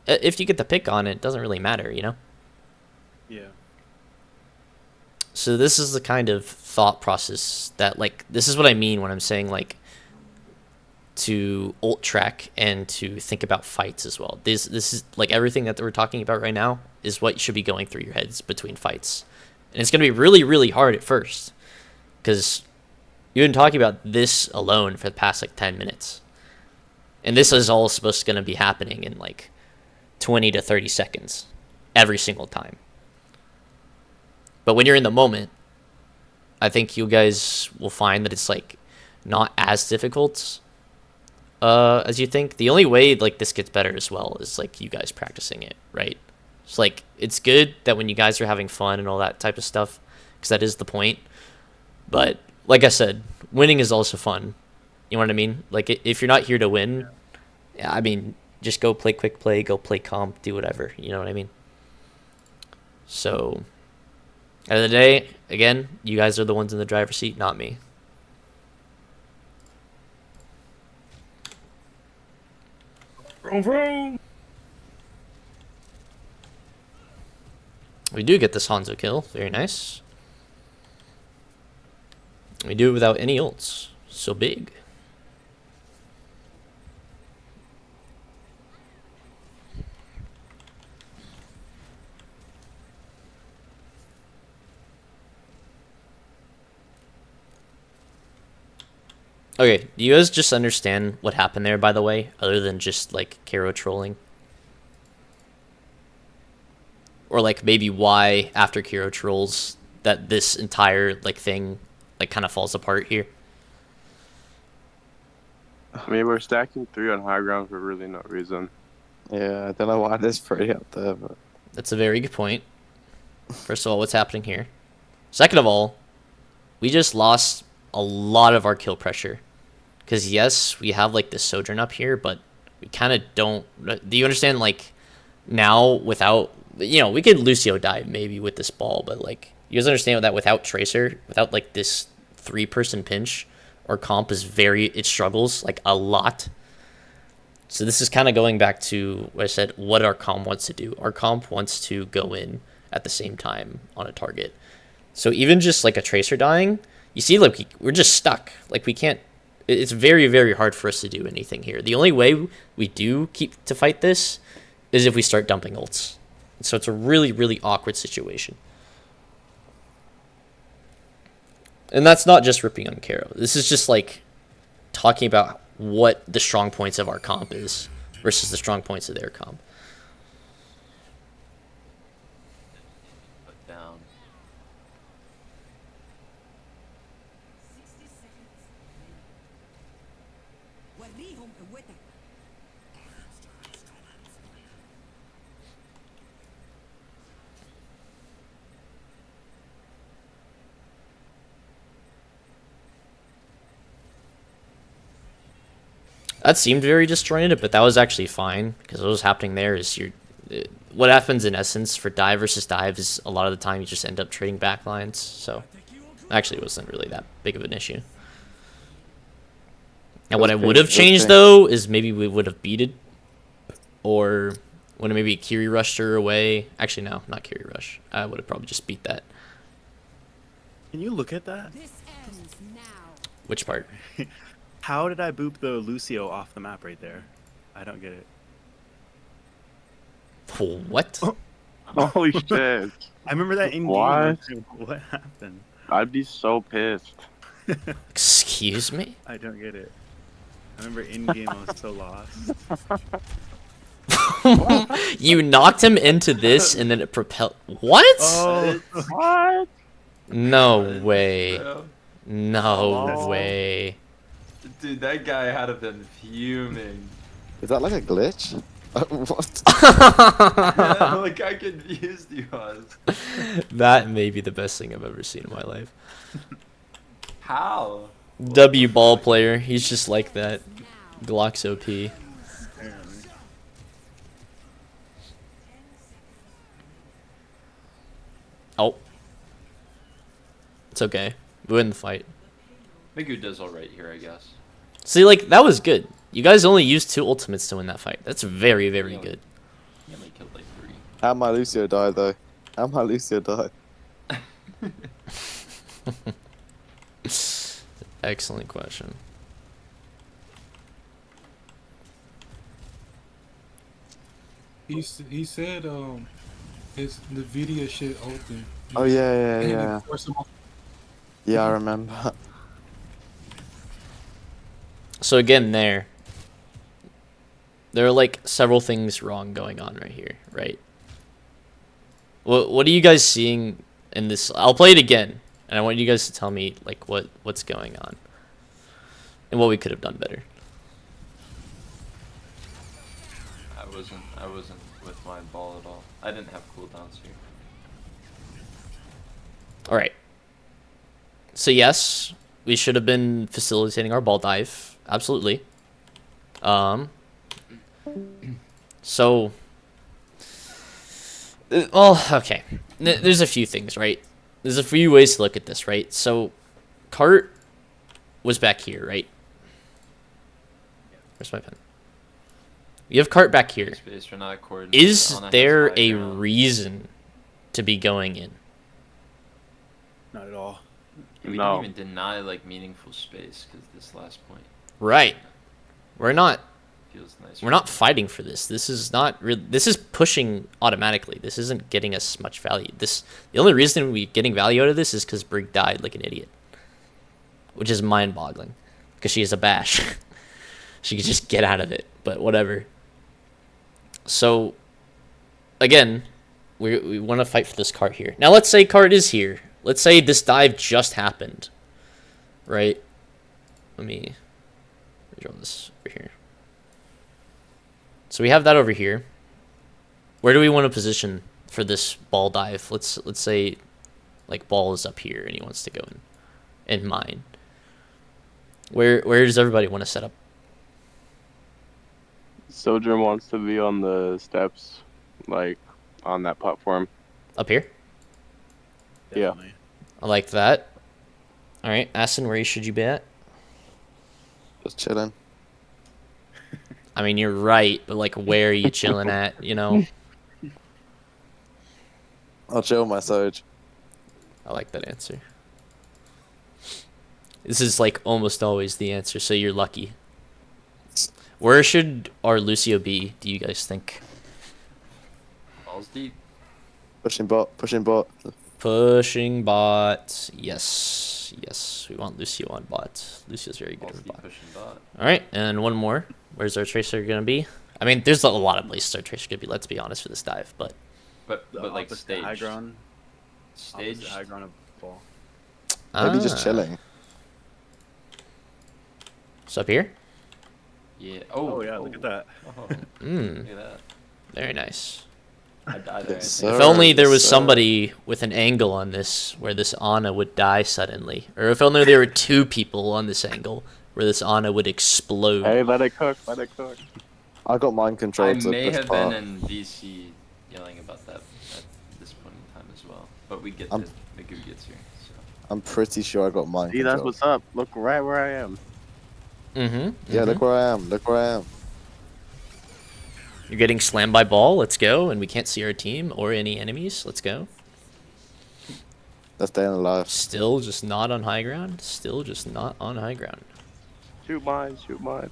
if you get the pick on it, it doesn't really matter, you know? Yeah. So this is the kind of thought process that, like, this is what I mean when I'm saying, like, to ult track and to think about fights as well. This is, like, everything that we're talking about right now is what should be going through your heads between fights. And it's going to be really, really hard at first, because you've been talking about this alone for the past, like, 10 minutes. And this is all supposed to going to be happening in, like, 20 to 30 seconds every single time. But when you're in the moment, I think you guys will find that it's, like, not as difficult as you think. The only way, like, this gets better as well is, like, you guys practicing it, right? It's like, it's good that when you guys are having fun and all that type of stuff, because that is the point. But like I said, winning is also fun. You know what I mean? Like, if you're not here to win, yeah, I mean, just go play quick play, go play comp, do whatever. You know what I mean? So, at the end of the day, again, you guys are the ones in the driver's seat, not me. We do get this Hanzo kill. Very nice. We do it without any ults. So big. Okay, do you guys just understand what happened there, by the way, other than just, like, Karo trolling? Or, like, maybe why, after Kiro trolls, that this entire, like, thing, like, kind of falls apart here? I mean, we're stacking 3 on high ground for really no reason. Yeah, I don't know why this pretty up there, but That's a very good point. First of all, what's happening here? Second of all, we just lost a lot of our kill pressure. Because, yes, we have, like, this Sojourn up here, but we kind of don't... Do you understand, like, now without... You know, we could Lucio dive maybe with this ball, but, like, you guys understand that without Tracer, without, like, this 3-person pinch, our comp is it struggles, like, a lot. So this is kind of going back to what I said, what our comp wants to do. Our comp wants to go in at the same time on a target. So even just like a tracer dying, you see, like we're just stuck. Like we can't. It's very, very hard for us to do anything here. The only way we do keep to fight this is if we start dumping ults. So it's a really, really awkward situation. And that's not just ripping on Karo. This is just like talking about what the strong points of our comp is versus the strong points of their comp. Put down. That seemed very disjointed, but that was actually fine because what was happening there is what happens in essence for dive versus dive is a lot of the time you just end up trading backlines. So actually it wasn't really that big of an issue. And what I would have changed though is maybe we would have beated, or when maybe Kiri rushed her away. Actually, no, not Kiri rush. I would have probably just beat that. Can you look at that? This ends now. Which part? How did I boop the Lucio off the map right there? I don't get it. What? Holy shit. I remember that in What? game. What happened? I'd be so pissed. Excuse me? I don't get it. I remember in game I was so lost. You knocked him into this and then it propelled. What? Oh, What? No way. Bro. No Oh. way. Dude, that guy had to been fuming. Is that like a glitch? What? Look how confused he was. That may be the best thing I've ever seen in my life. How? W ball player. He's just like that. Now. Glock's OP. apparently. Oh. It's okay. We win the fight. Migu does alright here, I guess. See, like, that was good. You guys only used 2 ultimates to win that fight. That's very, very good. He only killed like 3. How my Lucio died though? How my Lucio died? Excellent question. He said his Nvidia shit open. Oh yeah, And yeah. it forced him off. Yeah, I remember. So again, there are like several things wrong going on right here, right? What are you guys seeing in this? I'll play it again, and I want you guys to tell me like what's going on and what we could have done better. I wasn't with my ball at all. I didn't have cooldowns here. All right. So yes, we should have been facilitating our ball dive. Absolutely. So, well, okay. There's a few things, right? There's a few ways to look at this, right? So, Cart was back here, right? Where's my pen? You have Cart back here. Space, we're not coordinated. Is Ana has there high a ground. reason to be going in? Not at all. We No. didn't even deny like meaningful space because this last point Right. We're not feels nice. We're not fighting for this. This is not real. This is pushing automatically. This isn't getting us much value. The only reason we're getting value out of this is because Brig died like an idiot, which is mind-boggling because she is a bash. She could just get out of it, but whatever. So, again, we want to fight for this cart here. Now, let's say cart is here. Let's say this dive just happened, right? Let me draw this over here. So we have that over here. Where do we want to position for this ball dive? Let's say like ball is up here and he wants to go in mine. Where does everybody want to set up? Sojourn wants to be on the steps, like on that platform. Up here? Yeah. Definitely. I like that. All right, Aston, where should you be at? Just chilling. I mean, you're right, but like, where are you chilling at? You know? I'll chill my Soj. I like that answer. This is like almost always the answer, so you're lucky. Where should our Lucio be, do you guys think? Balls deep. Pushing bot, pushing bot. Pushing bot. Yes. Yes. We want Lucio on bot. Lucio's very good Balls on deep bot. pushing bot. Alright, and one more. Where's our Tracer gonna be? I mean, there's a lot of places our Tracer could be, let's be honest, for this dive, but... But like opposite staged. high ground. Staged. Opposite high ground of ball. Maybe just Ah. chilling. So up here? Yeah. Oh, yeah, look at that. Oh, Mmm, look at that. very nice. I died there. Yes, I think. If only there yes, was sir. somebody with an angle on this where this Ana would die suddenly. Or if only there were two people on this angle where this Ana would explode. Hey, let it cook. Let it cook. I got mind control I to may push have part. been in VC yelling about that at this point in time as well. But we get to I'm- Magoo gets here. So. I'm pretty sure I got mind See, control. that's what's up. Look right where I am. Mm-hmm. Yeah, look where I am. Look where I am. You're getting slammed by ball. Let's go. And we can't see our team or any enemies. Let's go. That's staying alive. Still just not on high ground. Still just not on high ground. Shoot mine. Shoot mine.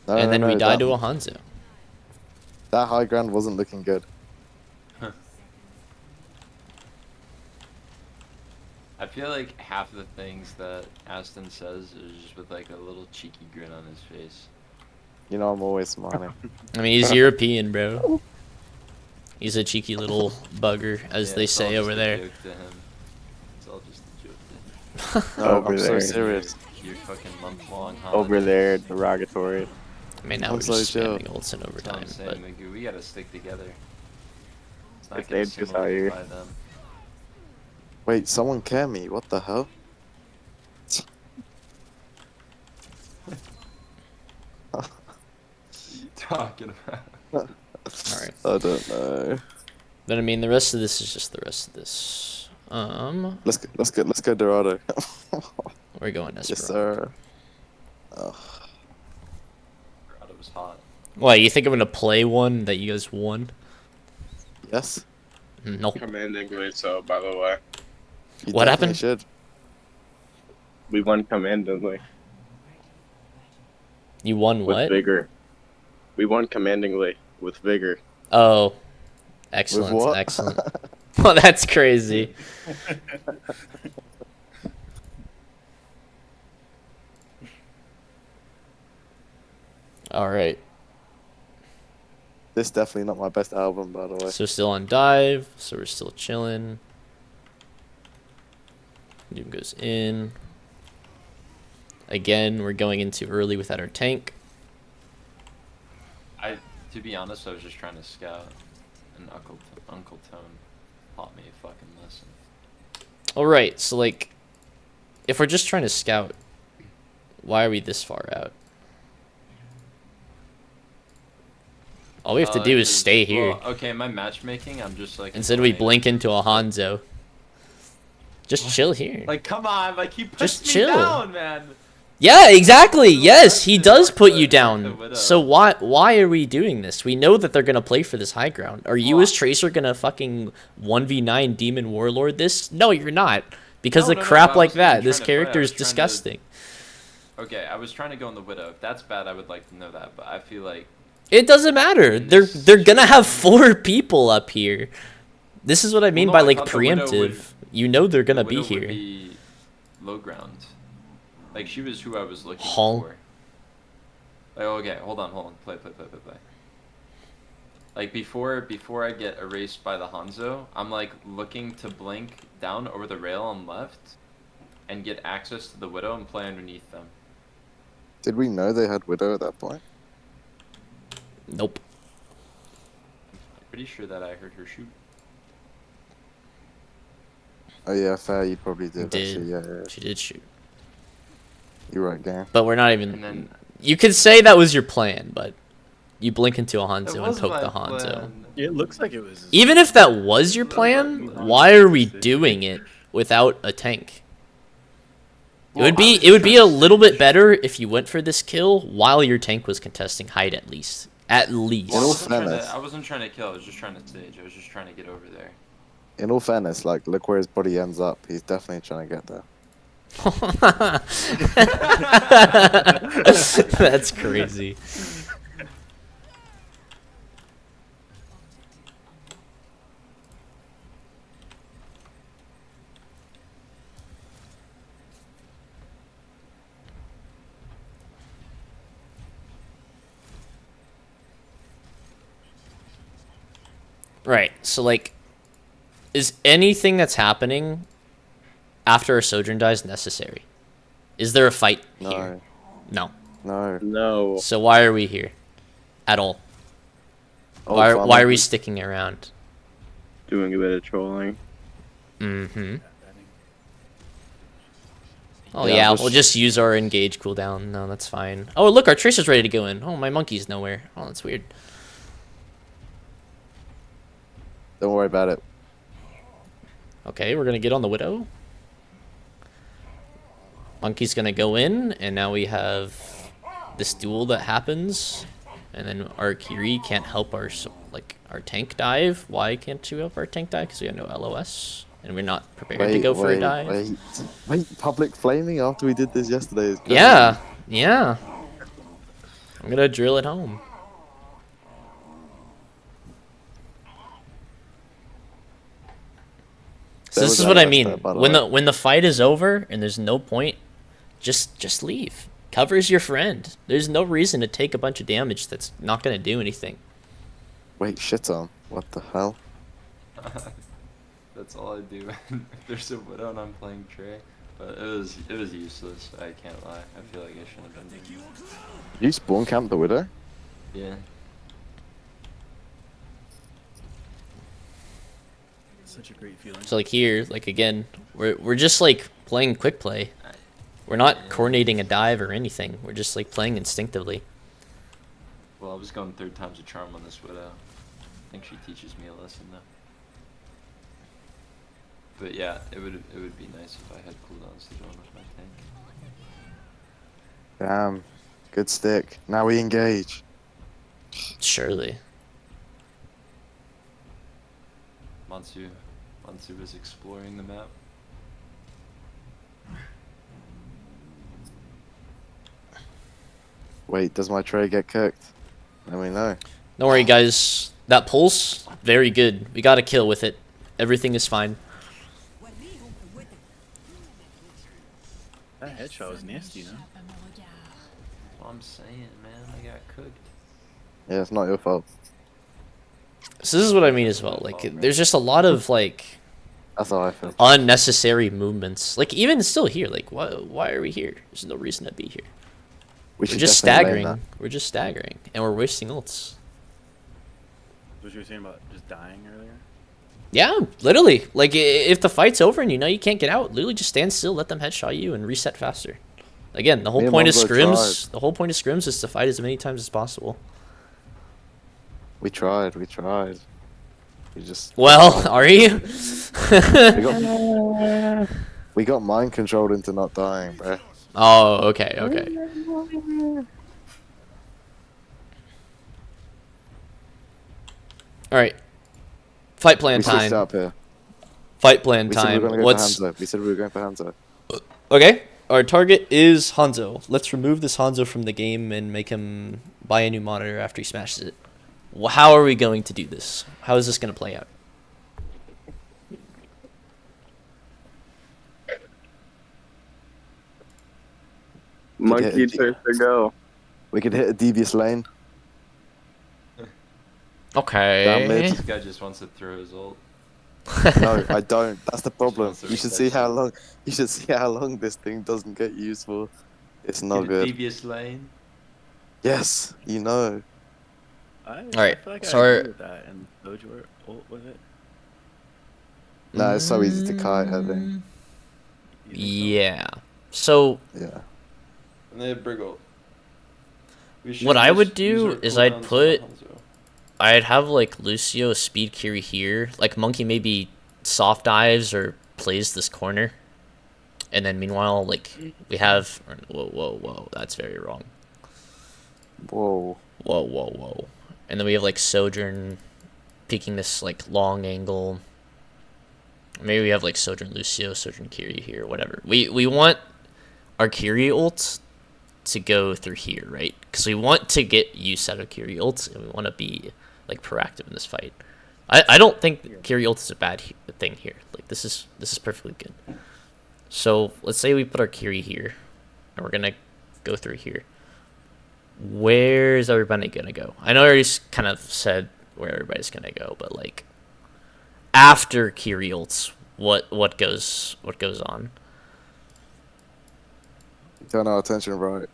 No, And no, then no, we die that, to a Hanzo. that high ground wasn't looking good. I feel like half of the things that Aston says is just with like a little cheeky grin on his face. You know, I'm always smiling. I mean, he's European, bro. He's a cheeky little bugger, as Yeah, they it's all say just over a there. joke to him. It's all just a joke to him. No, Over I'm so there. serious. Your fucking month-long Over holiday. there, derogatory. I mean, now I'm we're so just chill. spamming ults in That's what I'm overtime, saying, but Magoo. We gotta stick together. It's not It's getting dangerous out assimilated here. by them. Wait, someone care me. What the hell? Talking about. alright. I don't know. But I mean, the rest of this is just the rest of this. Let's go Dorado. We're going Yes, Esperanto. sir. Oh, God, it was hot. What, you think I'm gonna play one that you guys won? yes. No. Commandingly so, by the way. You What definitely happened? Should. We won commandingly. You won With what? vigor. We won commandingly. With vigor. Oh. Excellent, what? excellent. Well, that's crazy. Alright. This definitely not my best album, by the way. So still on dive, so we're still chilling. Doom goes in. Again, we're going in too early without our tank. To be honest, I was just trying to scout, and Uncle Tone taught me a fucking lesson. Alright, so like, if we're just trying to scout, why are we this far out? All we have to do is stay here. Well, okay, my matchmaking, I'm just like. Instead we annoying. blink into a Hanzo. Just chill here. Like, come on, like he pushed Just me chill. down, man. Yeah, exactly. Yes, he Aggressive, does like put the- you like the down. widow. So why are we doing this? We know that they're gonna play for this high ground. Are you Well, as Tracer gonna fucking 1v9 Demon Warlord this? No, you're not. Because No, of no, no, crap I like wasn't even that. This trying to play, I character was is trying to- disgusting. Okay, I was trying to go in the widow. If that's bad, I would like to know that. But I feel like It doesn't matter. They're gonna have 4 people up here. This is what I mean no, by I like thought the widow would- preemptive. You know they're gonna the be widow would here. be low ground. Like she was who I was looking Hull. for. Like okay, hold on. Play. Like before I get erased by the Hanzo, I'm like looking to blink down over the rail on left, and get access to the widow and play underneath them. Did we know they had Widow at that point? Nope. I'm pretty sure that I heard her shoot. Oh yeah, fair. You probably did. Did. Actually, yeah. She did shoot. You're right, gang. But we're not even. And then You could say that was your plan, but you blink into a that Hanzo and was poke my the Hanzo. plan. It looks like it was. Even if that was your plan, why are we doing it without a tank? It would be a little bit better if you went for this kill while your tank was contesting height at least. At least. In all Well, fairness. I wasn't trying to kill. I was just trying to stage. I was just trying to get over there. in all fairness, like look where his body ends up. He's definitely trying to get there. That's crazy. Right. So like, is anything that's happening after a Sojourn dies necessary? Is there a fight here? No, No. no. No. So why are we here at all? Oh, Why are we sticking around? Doing a bit of trolling. Mm-hmm. Oh Yeah, yeah, just- we'll just use our engage cooldown. No, that's fine. Oh look, our Tracer's ready to go in. Oh, my monkey's nowhere. Oh, that's weird. Don't worry about it. Okay, we're gonna get on the Widow. Monkey's gonna go in, and now we have this duel that happens, and then our Kiri can't help our our tank dive. Why can't you help our tank dive? Because we have no LOS, and we're not prepared to go for a dive. Wait! Public flaming after we did this yesterday is crazy. Yeah, yeah. I'm gonna drill it home. So There this was is what I LOS mean. there, by the When way. the fight is over and there's no point, just leave. Cover's your friend. There's no reason to take a bunch of damage that's not gonna do anything. Wait, shit on. What the hell? That's all I do if there's a Widow and I'm playing Trey. But it was useless, I can't lie. I feel like I shouldn't have been doing it. You spawn camp the Widow? Yeah. Such a great feeling. So like here, like again, we're just like playing quick play. We're not coordinating a dive or anything. We're just like playing instinctively. Well, I was going 3rd time's a charm on this Widow. I think she teaches me a lesson though. But yeah, it would be nice if I had cooldowns to join with my tank. Damn. Good stick. Now we engage. Surely. Mansu was exploring the map. Wait, does my tray get cooked? Let me know. Don't worry, guys. That pulse, very good. We got a kill with it. Everything is fine. That headshot was nasty, no? That's what I'm saying, man. I got cooked. Yeah, it's not your fault. So this is what I mean as well. Like, there's just a lot of like That's how I feel. unnecessary movements. Like even still here, like why are we here? There's no reason to be here. We We're should just definitely blame staggering. We're just staggering, and we're wasting ults. What you were saying about just dying earlier? Yeah, literally. Like if the fight's over and you know you can't get out, literally just stand still, let them headshot you, and reset faster. Again, the whole Me and point of Mongo scrims. tried. The whole point of scrims is to fight as many times as possible. We tried. We tried. We just. Well, are you? We got mind controlled into not dying, bro. Oh, okay, okay. All right. Fight plan We switched time. up here. Fight plan We said we time. were going to go What's for Hanzo. We said we were going for Hanzo. okay? Our target is Hanzo. Let's remove this Hanzo from the game and make him buy a new monitor after he smashes it. How are we going to do this? How is this going to play out? Monkey turns to go. We could hit a devious lane. Okay. Down mid. This guy just wants to throw his ult. No, I don't. That's the problem. wants to You should reset see how shit. long. You should see how long this thing doesn't get used for. It's not In a good. devious lane. Yes, you know. Alright, Alright, I feel like so I our- agree with that. And Dojo ult with it. No, it's so easy to kite. I think. You think so? Yeah. So Yeah. And they have Brig ult. We should What I just would use do our is I'd cooldowns on put- Hanzo. I'd have like Lucio speed Kiri here. Like Monkey maybe soft dives or plays this corner. And then meanwhile, like we have whoa, that's very wrong. Whoa. Whoa. And then we have like Sojourn peeking this like long angle. Maybe we have like Sojourn Lucio, Sojourn Kiri here, whatever. We want our Kiri ult to go through here, right? Because we want to get use out of Kiri ult, and we want to be like proactive in this fight. I don't think Kiri ult is a bad thing here. Like this is perfectly good. So let's say we put our Kiri here, and we're gonna go through here. Where's everybody gonna go? I know I already kind of said where everybody's gonna go, but like after Kiri ults, what goes on? Turn our attention right.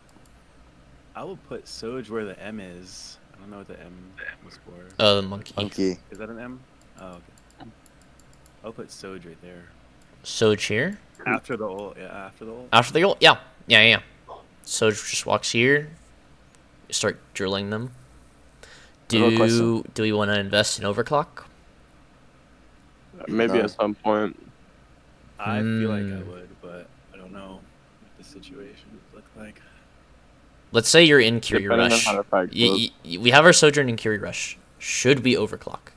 I will put Soj where the M is. I don't know what the M was for. Oh, the monkey. Monkey. Is that an M? Oh, okay. I'll put Soj right there. Soj here. After the ult, yeah, after the ult. After the ult, yeah. Soj just walks here. Start drilling them. Do we want to invest in overclock? Maybe No. at some point. I feel like I would, but I don't know what the situation would look like. Let's say you're in Curie Depending on Rush. how the fight goes. We have our Sojourn in Curie Rush. Should we overclock?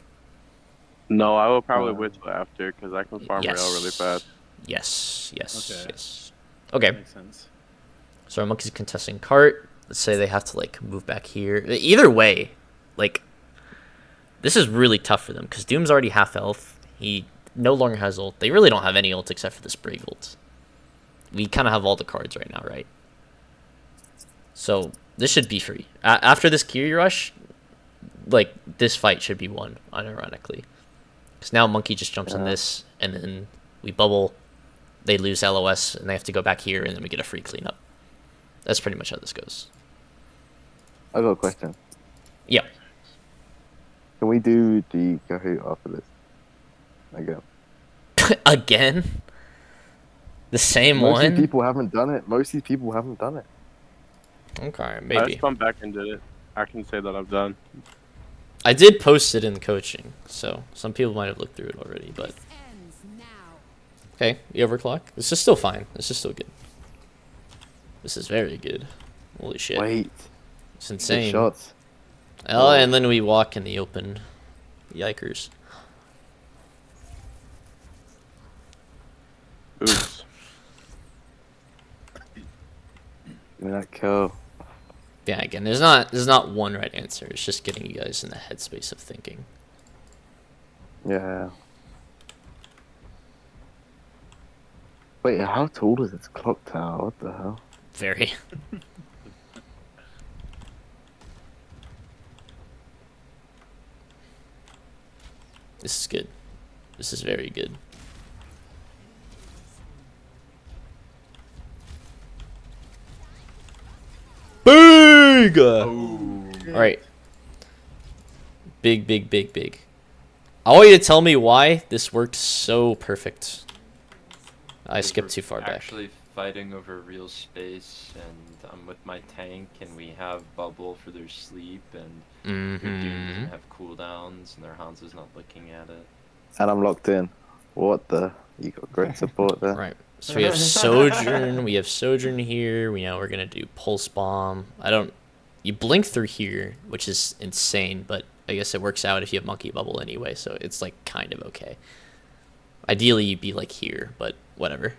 No, I will probably wait till after because I can farm rail really fast. Yes. Okay. Yes. Okay. Makes sense. So our monkey's contesting cart. Let's say they have to like move back here. Either way, like this is really tough for them because Doom's already half health. He no longer has ult. They really don't have any ult except for this Brave ult. We kind of have all the cards right now, right? So this should be free. After this Curie Rush, like this fight should be won, unironically. Because now Monkey just jumps on this, and then we bubble. They lose LOS, and they have to go back here, and then we get a free cleanup. That's pretty much how this goes. I got a question. Yeah. Can we do the Kahoot after this? Again. Again? The same Most of one? these people haven't done it. Most of these people haven't done it. Okay, I maybe. just went back and did it. I can say that I've done. I did post it in the coaching, so some people might have looked through it already, but... This ends now. Okay, we overclock. This is still fine. This is still good. This is very good. Holy shit. Wait. It's Good insane. shots. Oh, and then we walk in the open. Yikers. Oops. Give me that kill. Yeah, again, there's not one right answer. It's just getting you guys in the headspace of thinking. Yeah. Wait, how tall is this clock tower? What the hell? Very. This is good. This is very good. Big! Alright. Big. I want you to tell me why this worked so perfect. I Because skipped we're too far back. Actually fighting over real space, and I'm with my tank, and we have bubble for their sleep, and your Doom doesn't have cooldowns, and their Hanzo's not looking at it. And I'm locked in. What the? You got great support there. Right. So we have Sojourn. We have Sojourn here. We're gonna do Pulse Bomb. You blink through here, which is insane, but I guess it works out if you have Monkey Bubble anyway, so it's like kind of okay. Ideally, you'd be like here, but whatever.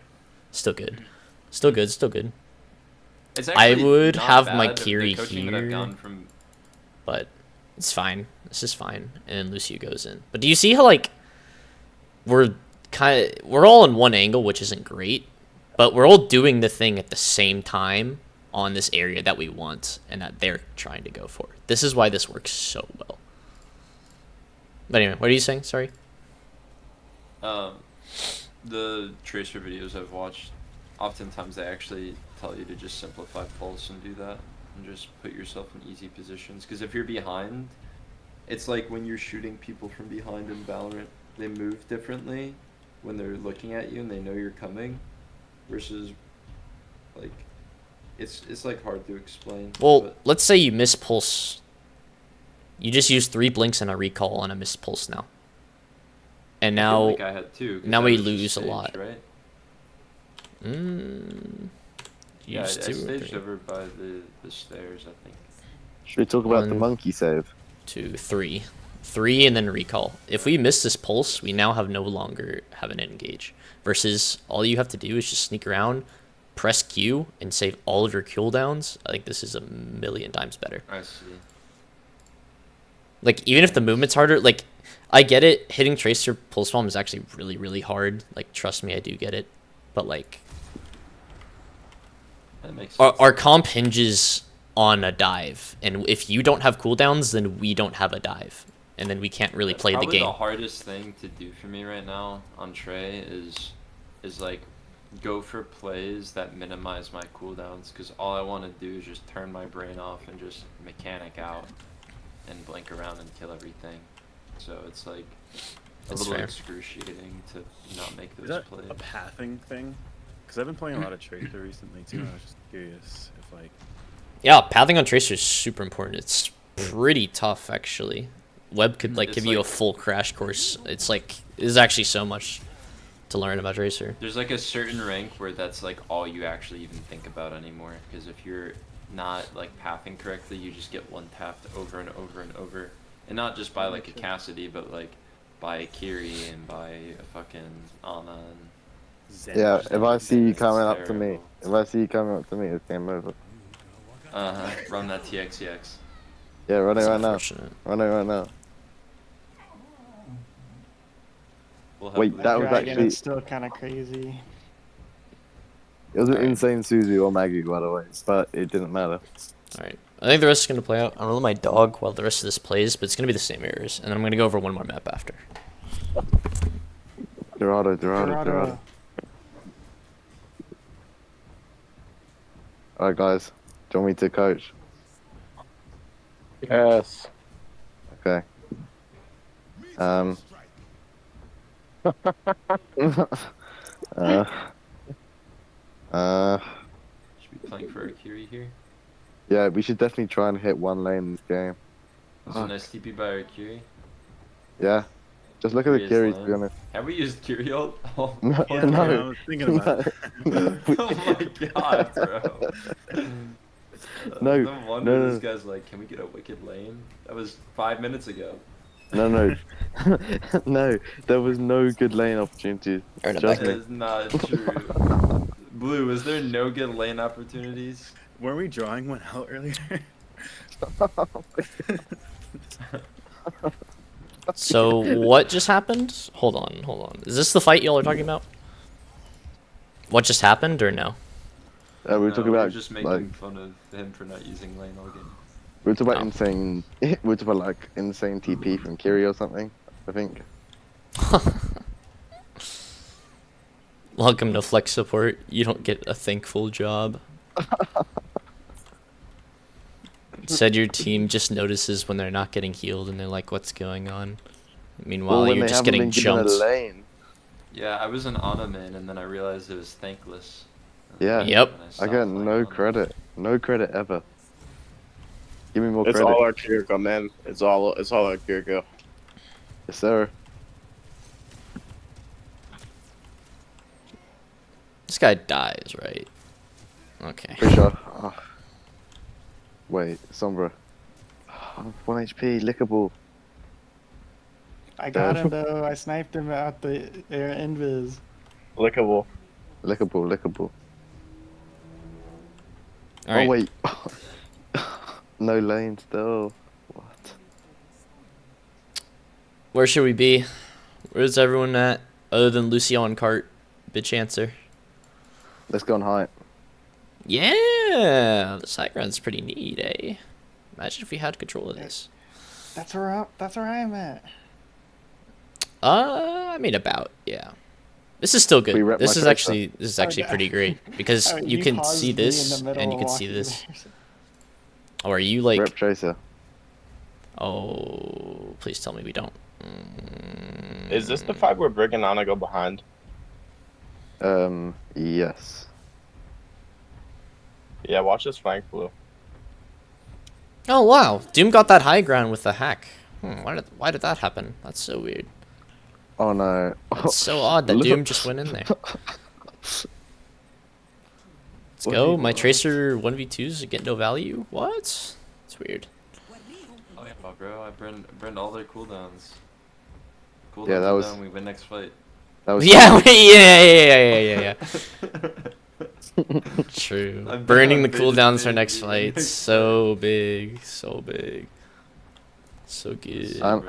Still good. Still good. It's I actually would not have my bad, the Kiri coaching that I've here. gone from But it's fine. This is fine. And then Lucio goes in. But do you see how like we're all in one angle, which isn't great, but we're all doing the thing at the same time on this area that we want and that they're trying to go for. This is why this works so well. But anyway, what are you saying? Sorry. the tracer videos I've watched. Oftentimes they actually tell you to just simplify pulse and do that, and just put yourself in easy positions. Because if you're behind, it's like when you're shooting people from behind in Valorant, they move differently when they're looking at you and they know you're coming, versus like it's like hard to explain. Well, but let's say you miss pulse. You just use 3 blinks and a recall on a missed pulse now. And I feel now, like I had 2, 'cause now I we was just lose a staged, lot. right? Yeah, I use 2 or staged 3. over by the stairs, I think. Should we talk about the 1, monkey save? 2, 3. 3 and then recall. If we miss this pulse, we now have no longer have an engage. Versus all you have to do is just sneak around, press Q, and save all of your cooldowns. I think this is a million times better. I see. Like, even if the movement's harder, like, I get it. Hitting Tracer Pulse Bomb is actually really, really hard. Like, trust me, I do get it. But, like, That makes sense. our comp hinges on a dive. And if you don't have cooldowns, then we don't have a dive. And then we can't really play the Probably game. the hardest thing to do for me right now on Trey is like go for plays that minimize my cooldowns, because all I want to do is just turn my brain off and just mechanic out and blink around and kill everything. So it's like a That's little fair. excruciating to not make Is those that plays. a pathing thing? Because I've been playing a lot of Tracer recently too, and I was just curious if like. Yeah, pathing on Tracer is super important. It's pretty tough, actually. Web could, like, It's give you a like- full crash course. It's, like, there's actually so much to learn about Tracer. There's like a certain rank where that's like all you actually even think about anymore. Because if you're not like pathing correctly, you just get one tapped over and over and over, and not just by like a Cassidy, but like by a Kiri and by a fucking Ana. And Zen. Yeah, if I see you It's coming up to me, terrible. if I see you coming up to me, it's game over. run that TXEX. Yeah, run it It's right now. unfortunate. Run it right now. We'll have Wait, Blue that was Dragon. actually- It's still kind of crazy. It was an Alright. insane Suzu or Maggie, by the way, but it didn't matter. Alright. I think the rest is going to play out. I'm going to let my dog while the rest of this plays, but it's going to be the same errors. And then I'm going to go over one more map after. Dorado. Alright, guys. Do you want me to coach? Yes. Okay. uh, Should be playing for Akiri here. yeah, we should definitely try and hit one lane in this game. There's a nice TP by Akiri. Yeah. Just look at the Kiri's Kiri, to lane. be honest. Have we used Kiri ult? Oh, No, Yeah, no. I was thinking about it. oh my god, bro. No, No wonder no, this no. guy's like, can we get a wicked lane? That was 5 minutes ago. No. No, there was no good lane opportunities. Alright, I'm Trust back. That me. is not true. Blue, was there no good lane opportunities? Weren't we drawing one out earlier? So, what just happened? Hold on. Is this the fight y'all are talking about? What just happened, or no? We were No, talking we were about just making like fun of him for not using lane all game. we were talking about Oh. insane. We were talking about like insane TP from Kiri or something. I think. Welcome to Flex Support. You don't get a thankful job. Said your team just notices when they're not getting healed and they're like, what's going on? Meanwhile, when you're they just haven't getting been given a jumped. lane. Yeah, I was an Ana main and then I realized it was thankless. Yeah. Yep. And I stopped get playing no Ana. credit. No credit ever. Give me more It's credit. all our Kiriko, man. It's all our Kiriko. Yes, sir. This guy dies, right? Okay. Pretty sure. Oh. Wait, Sombra. Oh, 1 HP, lickable. I got him though. I sniped him out the air invis. Lickable. Lickable. All right. Oh, wait. No lane still. What? Where should we be? Where's everyone at? Other than Lucio on cart. Bitch answer. Let's go on height. Yeah, the side ground's pretty neat, eh? Imagine if we had control of this. That's where I'm at. I mean, about, yeah. This is still We good. rep This my is tracer. actually Okay. pretty great because Oh, you can paused see me in this the middle and you can of see walking this. there. Oh, are you like? Rep Tracer. Oh, please tell me we don't. Is this the fight where Brick and Ana go behind? Yes. Yeah, watch this flank, Blue. Oh wow, Doom got that high ground with the hack. Why did that happen? That's so weird. Oh no. It's so odd that Look. Doom just went in there. Let's go. My Tracer 1v2s get no value. What? It's weird. Oh, bro, I burned all their cooldowns. Cooldowns Yeah, that are was- done. We win next fight. That was Yeah, yeah. True. I'm Burning the big, cooldowns for big, next dude. fight. Next So big. So big. So good. I'm-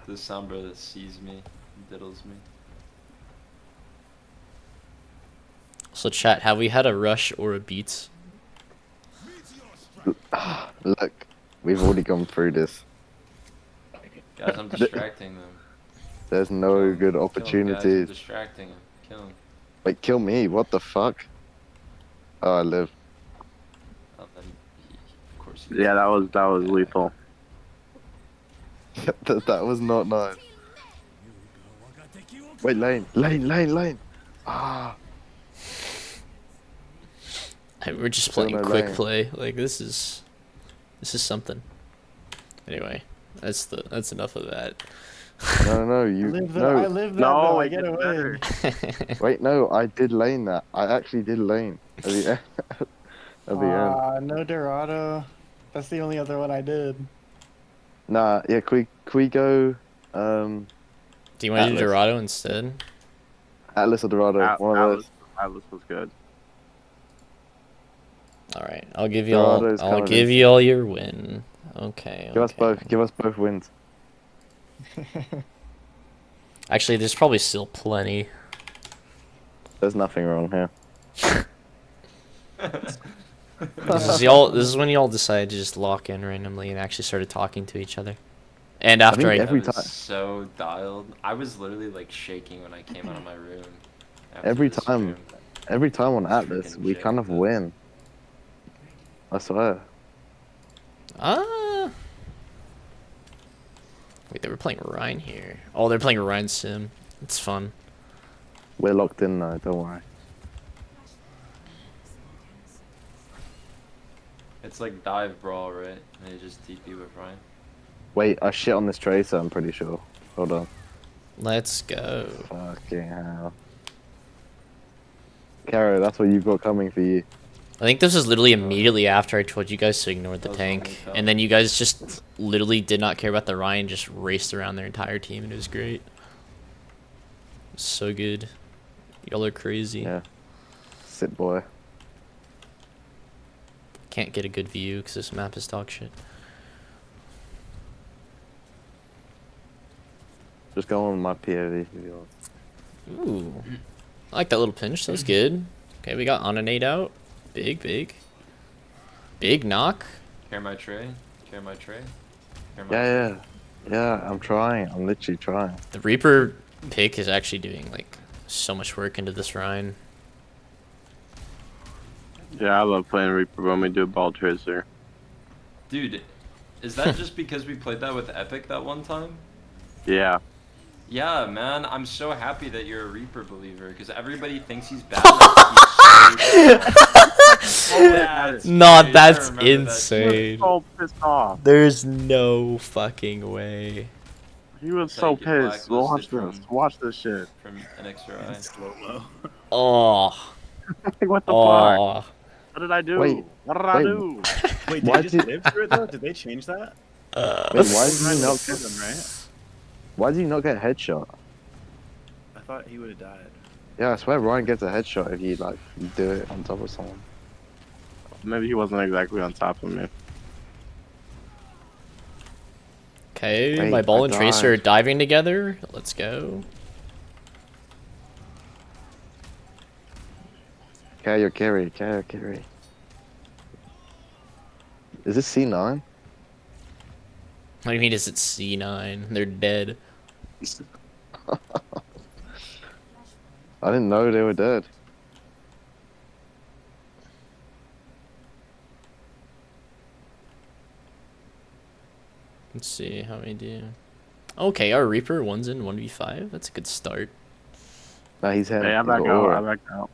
The Sombra sees me, diddles me. So chat, have we had a rush or a beats? Look, we've already gone through this. Guys, I'm distracting them. There's Kill no 'em. good Kill 'em, guys. I'm opportunities. distracting him. Kill him. Wait, kill me? What the fuck? Oh, I live. And then of course. he Yeah, gets that was yeah. lethal. That was not nice. Wait, lane. Ah, We're just Still playing no quick lane. play. Like this is something. Anyway, that's enough of that. no, I you live that. no. I live that. No, though. I it get gets away. better. Wait, no, I did lane that. I actually did lane at the end. At the end. No Dorado. That's the only other one I did. Nah, yeah, can we go Do you want to do Atlas. Dorado instead? Atlas or Dorado? One of those. Atlas was good. All right, I'll give you all. Dorado's I'll kind of give you all your win. Okay. Give us okay. both. Give us both wins. Actually, there's probably still plenty. There's nothing wrong here. This is when y'all decided to just lock in randomly and actually started talking to each other. And after think I every I was time- so dialed. I was literally like shaking when I came out of my room. after Every the time. stream. Every time on Atlas, Freaking we kind of jacked it. win. I swear. Wait, they were playing Rhine here. Oh, they're playing Rhine Sim. It's fun. We're locked in now, don't worry. It's like dive brawl, right? And they just TP with Ryan. Wait, I shit on this tracer, I'm pretty sure. Hold on. Let's go. Fucking hell. Caro, that's what you've got coming for you. I think this was literally immediately after I told you guys to ignore the That was tank. only fell. And then you guys just literally did not care about the Rhine, just raced around their entire team, and it was great. So good. Y'all are crazy. Yeah. Sit boy. Can't get a good view because this map is dog shit. Just go on my POV if you want. Ooh. I like that little pinch. That was good. Okay, we got Onanate out. Big, big. Big knock. Carry my tray. Carry my tray. Carry my Yeah. Yeah, I'm trying. I'm literally trying. The Reaper pick is actually doing, like, so much work into this Rhine. Yeah, I love playing Reaper when we do ball tracer. Dude, is that just because we played that with Epic that one time? Yeah. Yeah, man, I'm so happy that you're a Reaper believer because everybody thinks he's bad. Like, he's so bad. No, Dude, I that's remember that shit. insane. So pissed off. There's no fucking way. He was It's so like get pissed. Watch blacklisted this. from- Watch this shit. From NXRI. Slow-mo. Oh. Like, what the fuck? Oh. What did I do? Wait, What did I wait. do? Wait, Why did you just did- live through it though? Did they change that? Wait, why did Ryan you not killed him, right? why did you not get a headshot? I thought he would have died. Yeah, I swear Ryan gets a headshot if you like do it on top of someone. Maybe he wasn't exactly on top of me. Okay, Wait, my ball I and Tracer are died. diving together. Let's go. Carry. Is this C9? What do you mean, is it C9? They're dead. I didn't know they were dead. Let's see how we do. Okay, our Reaper 1's in 1v5. That's a good start. Nah, he's had. Hey, I he's back got out. aura. I back out.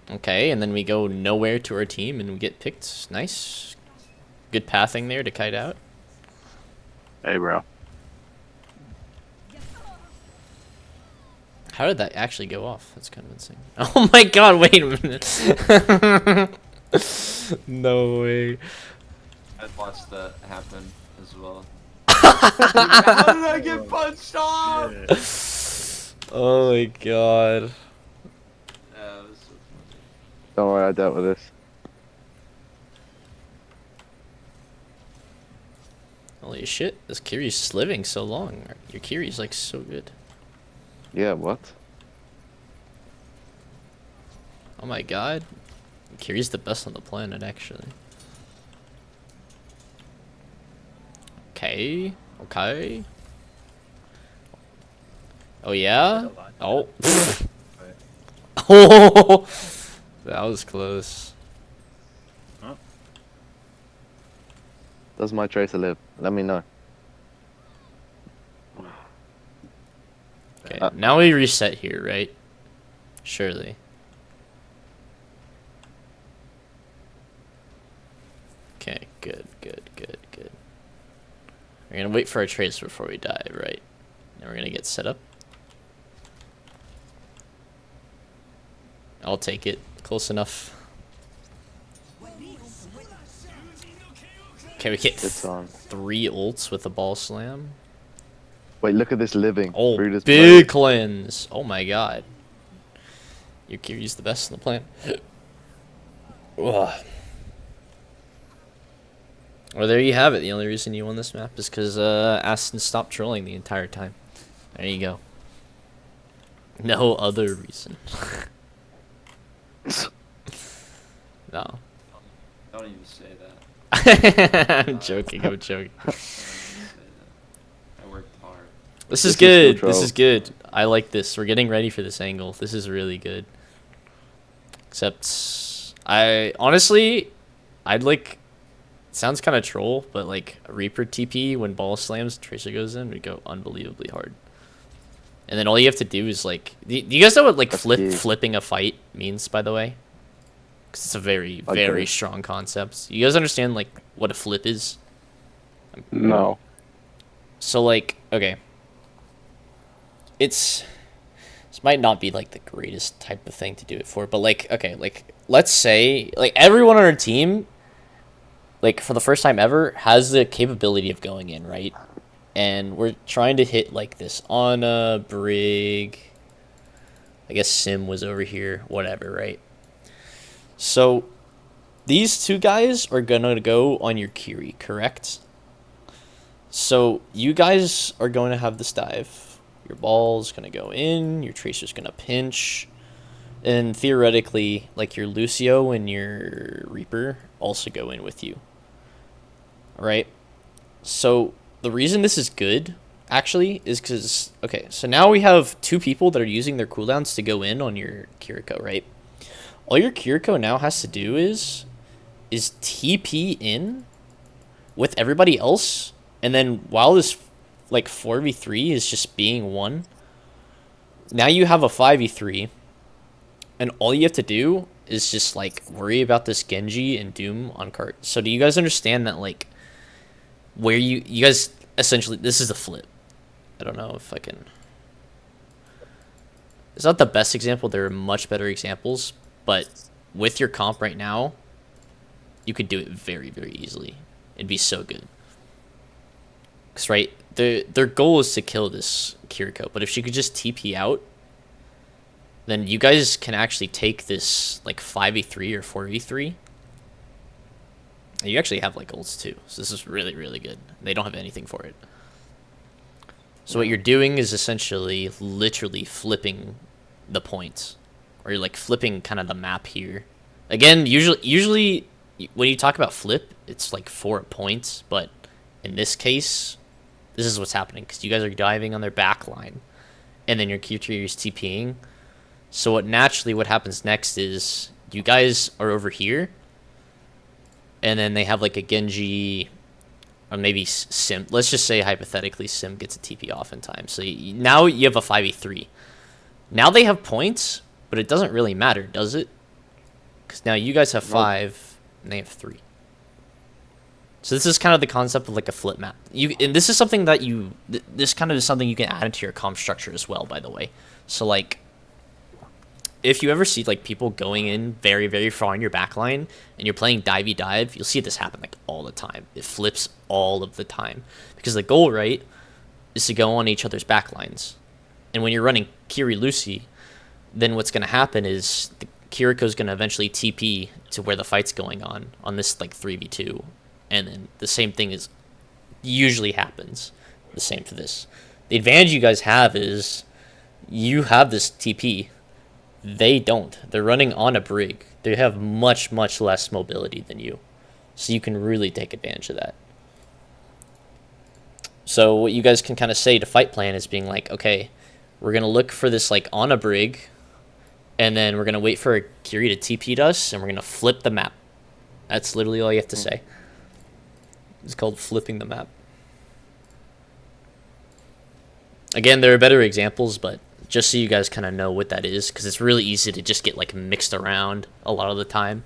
Okay, and then we go nowhere to our team and we get picked. Nice. Good pathing there to kite out. Hey, bro. How did that actually go off? That's kind of insane. Oh my god, wait a minute. No way. I'd watch that happen as well. How did I get punched off? Yeah. Oh my god. Yeah, it was so funny. Don't worry, I dealt with this. Holy shit, this Kiri's living so long. Your Kiri's like so good. Yeah, what? Oh my god. Kiri's the best on the planet, actually. Okay. Okay. Oh yeah? Oh. Oh. That was close. Does my tracer live? Let me know. Okay, now we reset here, right? Surely. Okay, good, good, good, good. We're gonna wait for our trace before we die, right? And we're gonna get set up. I'll take it. Close enough. Okay, we get It's on. 3 ults with a ball slam. Wait, look at this living. Oh, through this big blade. cleanse. Oh my god. Your Kiri's the best in the planet. Ugh. Well, there you have it. The only reason you won this map is because Aston stopped trolling the entire time. There you go. No other reason. No. Don't even say that. I'm joking. I'm joking. Don't even say that. I worked hard. This is This is good. still This troll. is good. I like this. We're getting ready for this angle. This is really good. Except, I'd like, sounds kind of troll, but like a Reaper TP when ball slams, Tracer goes in, we go unbelievably hard. And then all you have to do is like, do you guys know what like That's key. flipping a fight means, by the way? Because it's a very, I very don't. strong concept. You guys understand like what a flip is? No. So like, okay. This might not be like the greatest type of thing to do it for, but like, okay, like let's say like everyone on our team, like for the first time ever, has the capability of going in, right? And we're trying to hit like this Ana, Brig, I guess Sim was over here, whatever, right? So these 2 guys are gonna go on your Kiri, correct? So you guys are going to have this dive. Your ball's going to go in, your Tracer's going to pinch, and theoretically, like your Lucio and your Reaper also go in with you. Alright? So the reason this is good, actually, is because, okay, so now we have 2 people that are using their cooldowns to go in on your Kiriko, right? All your Kiriko now has to do is TP in with everybody else, and then while this like 4v3 is just being won, now you have a 5v3, and all you have to do is just like worry about this Genji and Doom on cart. So do you guys understand that like where you guys essentially, this is the flip. I don't know if I can, it's not the best example, there are much better examples, but with your comp right now, you could do it very, very easily. It'd be so good. Because, right, their goal is to kill this Kiriko, but if she could just TP out, then you guys can actually take this, like, 5v3 or 4v3. And you actually have, like, ults, too. So this is really, really good. They don't have anything for it. So what you're doing is essentially literally flipping the points. Or you're, like, flipping kind of the map here. Again, usually when you talk about flip, it's, like, 4 points. But in this case, this is what's happening. Because you guys are diving on their back line. And then your Q3 is TPing. So what happens next is you guys are over here. And then they have, like, a Genji, or maybe Sim. Let's just say, hypothetically, Sim gets a TP off in time. So now you have a 5v3. Now they have points, but it doesn't really matter, does it? Because now you guys have 5, and they have 3. So this is kind of the concept of, like, a flip map. And this is something that this kind of is something you can add into your comp structure as well, by the way. So, like, if you ever see like people going in very, very far in your back line and you're playing divey dive, you'll see this happen like all the time. It flips all of the time because the goal, right, is to go on each other's back lines. And when you're running Kiri Lucy, then what's going to happen is the Kiriko's going to eventually TP to where the fight's going on this like 3v2. And then the same thing is usually happens. The same for this. The advantage you guys have is you have this TP. They don't. They're running on a brig. They have much, much less mobility than you. So you can really take advantage of that. So what you guys can kind of say to fight plan is being like, okay, we're going to look for this like on a brig, and then we're going to wait for a Kiri to TP to us, and we're going to flip the map. That's literally all you have to say. It's called flipping the map. Again, there are better examples, but just so you guys kind of know what that is, because it's really easy to just get like mixed around a lot of the time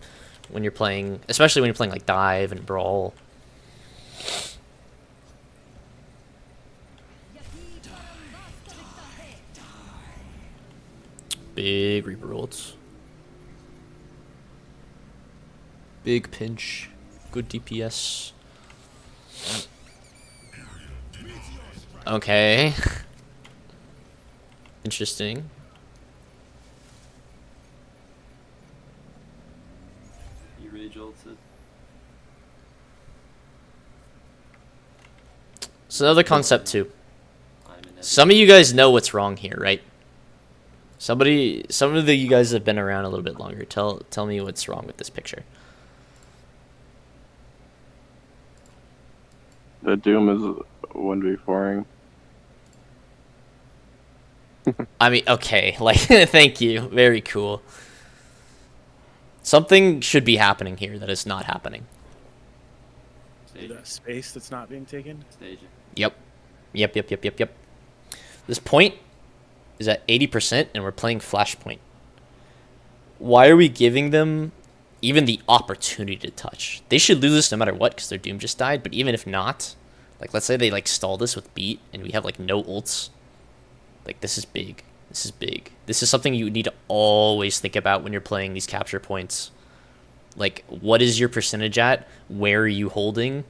when you're playing, especially when you're playing like dive and brawl. Big Reaper ults. Big pinch. Good DPS. Okay. Interesting. You rage ulted. So another concept too. Some of you guys know what's wrong here, right? Some of you guys have been around a little bit longer. Tell me what's wrong with this picture. The Doom is 1v4ing. I mean, okay, like, thank you. Very cool. Something should be happening here that is not happening. The space that's not being taken? Staging. Yep. Yep. This point is at 80%, and we're playing Flashpoint. Why are we giving them even the opportunity to touch? They should lose this no matter what, because their Doom just died, but even if not, like, let's say they, like, stall this with beat, and we have, like, no ults. Like, this is big. This is big. This is something you need to always think about when you're playing these capture points. Like, what is your percentage at? Where are you holding?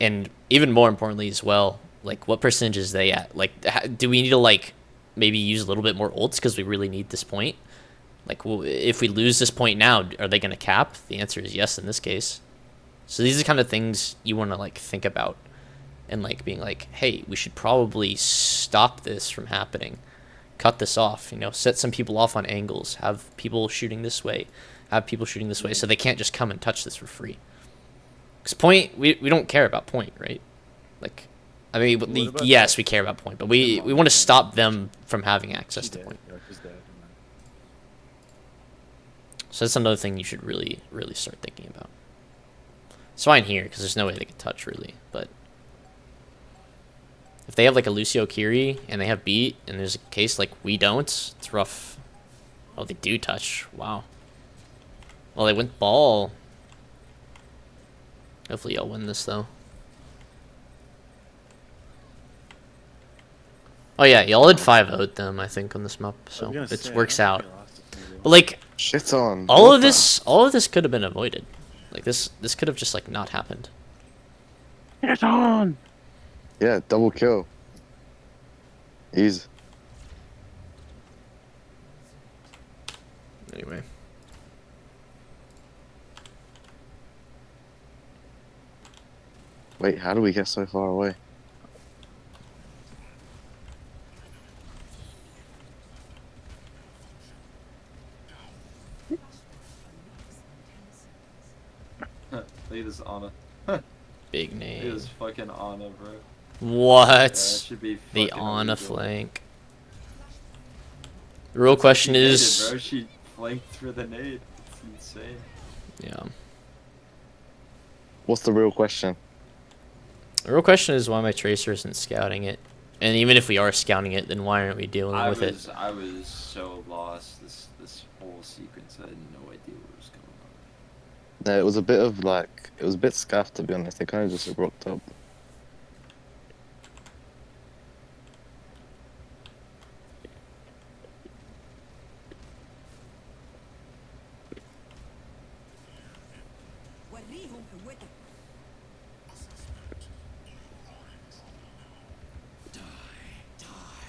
And even more importantly as well, like, what percentage is they at? Like, do we need to, like, maybe use a little bit more ults because we really need this point? Like, well, if we lose this point now, are they going to cap? The answer is yes in this case. So these are the kind of things you want to, like, think about. And, like, being like, hey, we should probably stop this from happening. Cut this off, you know, set some people off on angles. Have people shooting this way. Have people shooting this way so they can't just come and touch this for free. Because point, we don't care about point, right? Like, I mean, yes, we care about point, but we want to stop them from having access to point. So that's another thing you should really, really start thinking about. It's fine here, because there's no way they can touch, really, but if they have, like, a Lucio Kiri, and they have beat, and there's a case like we don't, it's rough. Oh, they do touch. Wow. Well, they went ball. Hopefully y'all win this, though. Oh, yeah, y'all had 5-0'd them, I think, on this map, so it works out. But, like, shit on. all of this could have been avoided. Like, this could have just, like, not happened. It's on! Yeah, double kill. Easy. Anyway. Wait, how do we get so far away? Look at this Ana. Big Look at name. this fucking Ana, bro. What? Yeah, that should be The fucking on a illegal. flank. The real question She is... naded, bro. She flanked for the nade. It's insane. Yeah. What's the real question? The real question is why my Tracer isn't scouting it. And even if we are scouting it, then why aren't we dealing with it? I was so lost this whole sequence. I had no idea what was going on. No, it was a bit of like, it was a bit scuffed to be honest. They kind of just rocked up.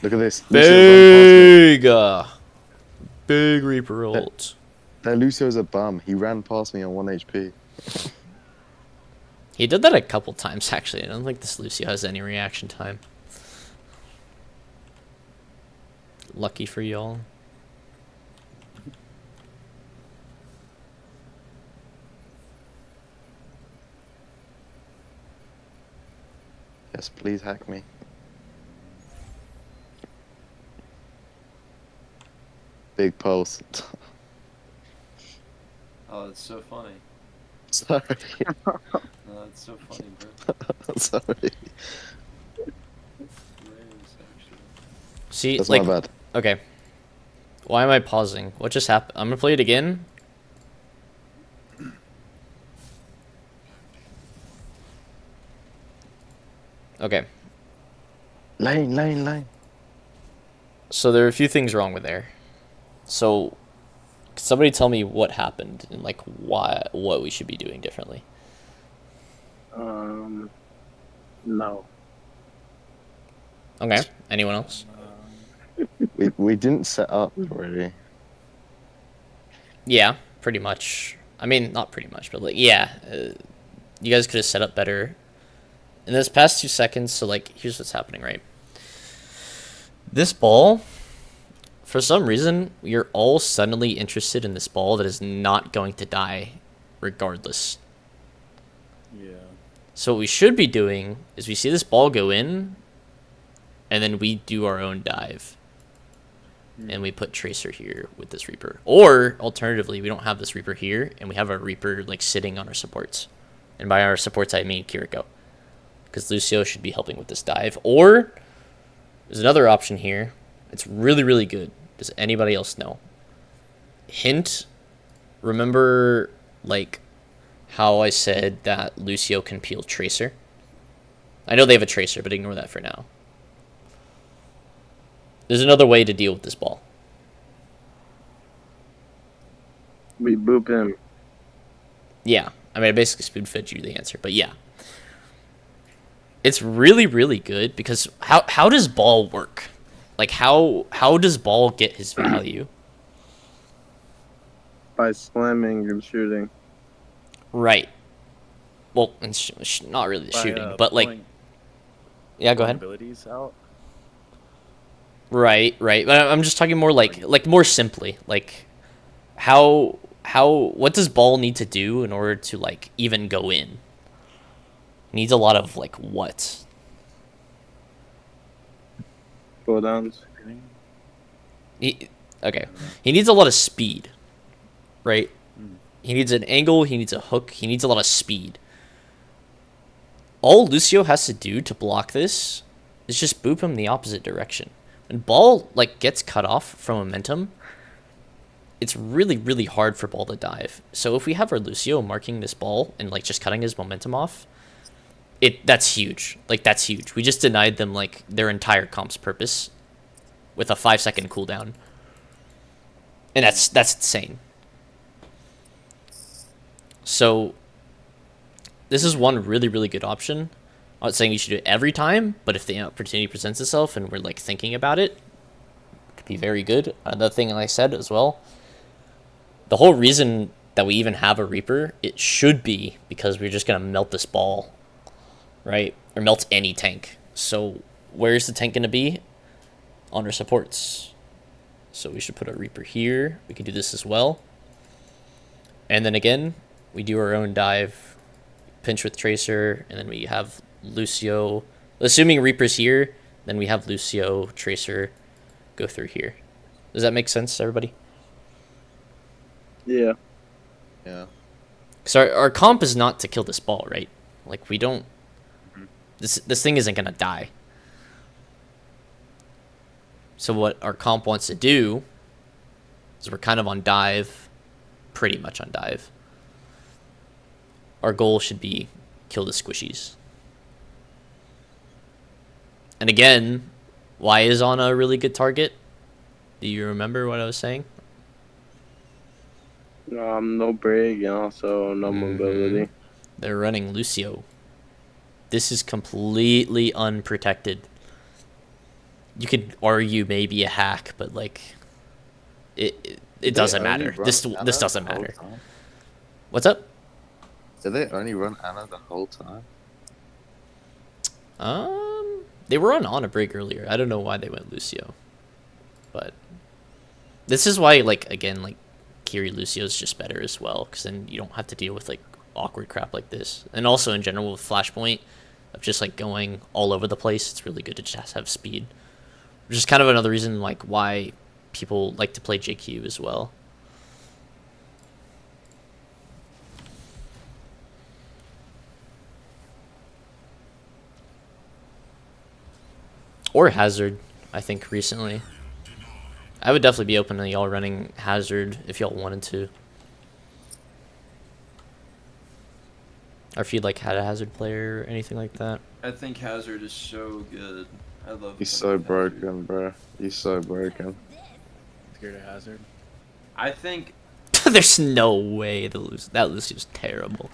Look at this. Lucio's run past me. Big Reaper ult. That Lucio's a bum. He ran past me on 1 HP. He did that a couple times, actually. I don't think this Lucio has any reaction time. Lucky for y'all. Yes, please hack me. Big pulse. Oh, that's so funny. Sorry. No, that's so funny, bro. Sorry. See, That's like, my bad. okay. Why am I pausing? What just happened? I'm gonna play it again. Okay. Lane. So there are a few things wrong with there. So, could somebody tell me what happened and like what we should be doing differently? No. Okay. Anyone else? We didn't set up already. Yeah, pretty much. I mean, not pretty much, but like, yeah. You guys could have set up better in this past 2 seconds. So like, here's what's happening, right? This ball, for some reason, you're all suddenly interested in this ball that is not going to die regardless. Yeah. So what we should be doing is we see this ball go in, and then we do our own dive. And we put Tracer here with this Reaper. Or, alternatively, we don't have this Reaper here, and we have our Reaper like sitting on our supports. And by our supports, I mean Kiriko. Because Lucio should be helping with this dive. Or, there's another option here. It's really, really good. Does anybody else know? Hint, remember, like, how I said that Lucio can peel Tracer? I know they have a Tracer, but ignore that for now. There's another way to deal with this ball. We boop him. Yeah. I mean, I basically spoon-fed you the answer, but yeah. It's really, really good because how does ball work? Like, how does ball get his value? By slamming and shooting. Right. Well, it's not really the shooting, but like... Yeah, go ahead. Abilities out. Right. But I'm just talking more like more simply, like what does ball need to do in order to like even go in? He needs a lot of like what? Cooldowns. Okay. He needs a lot of speed. Right? He needs an angle, he needs a hook, he needs a lot of speed. All Lucio has to do to block this is just boop him the opposite direction. When ball like gets cut off from momentum, it's really, really hard for ball to dive. So if we have our Lucio marking this ball and like just cutting his momentum off, that's huge. Like that's huge. We just denied them like their entire comp's purpose with a 5-second cooldown. And that's insane. So this is one really, really good option. I'm not saying you should do it every time, but if the opportunity presents itself and we're like thinking about it, it could be very good. Another thing I said as well, the whole reason that we even have a Reaper, it should be because we're just going to melt this ball, right? Or melt any tank. So where's the tank going to be? On our supports. So we should put a Reaper here. We can do this as well. And then again, we do our own dive, pinch with Tracer, and then we have Lucio. Assuming Reaper's here, then we have Lucio, Tracer, go through here. Does that make sense, everybody? Yeah. Yeah. So our comp is not to kill this ball, right? Like we don't. This thing isn't gonna die. So what our comp wants to do is we're kind of on dive, pretty much on dive. Our goal should be kill the squishies. And again, why is on a really good target? Do you remember what I was saying? No break and also no mobility. They're running Lucio. This is completely unprotected. You could argue maybe a hack, but like, it doesn't matter. This doesn't matter. What's up? Did they only run Anna the whole time? They were on a break earlier. I don't know why they went Lucio, but this is why, like, again, like, Kiri Lucio is just better as well, because then you don't have to deal with like awkward crap like this. And also in general with Flashpoint, of just like going all over the place, it's really good to just have speed. Which is kind of another reason like why people like to play JQ as well. Or Hazard, I think, recently. I would definitely be open to y'all running Hazard if y'all wanted to. Or if you'd like had a Hazard player or anything like that. I think Hazard is so good. I love. He's so broken, bro. He's so broken. Scared of Hazard. I think There's no way that Lucio's terrible.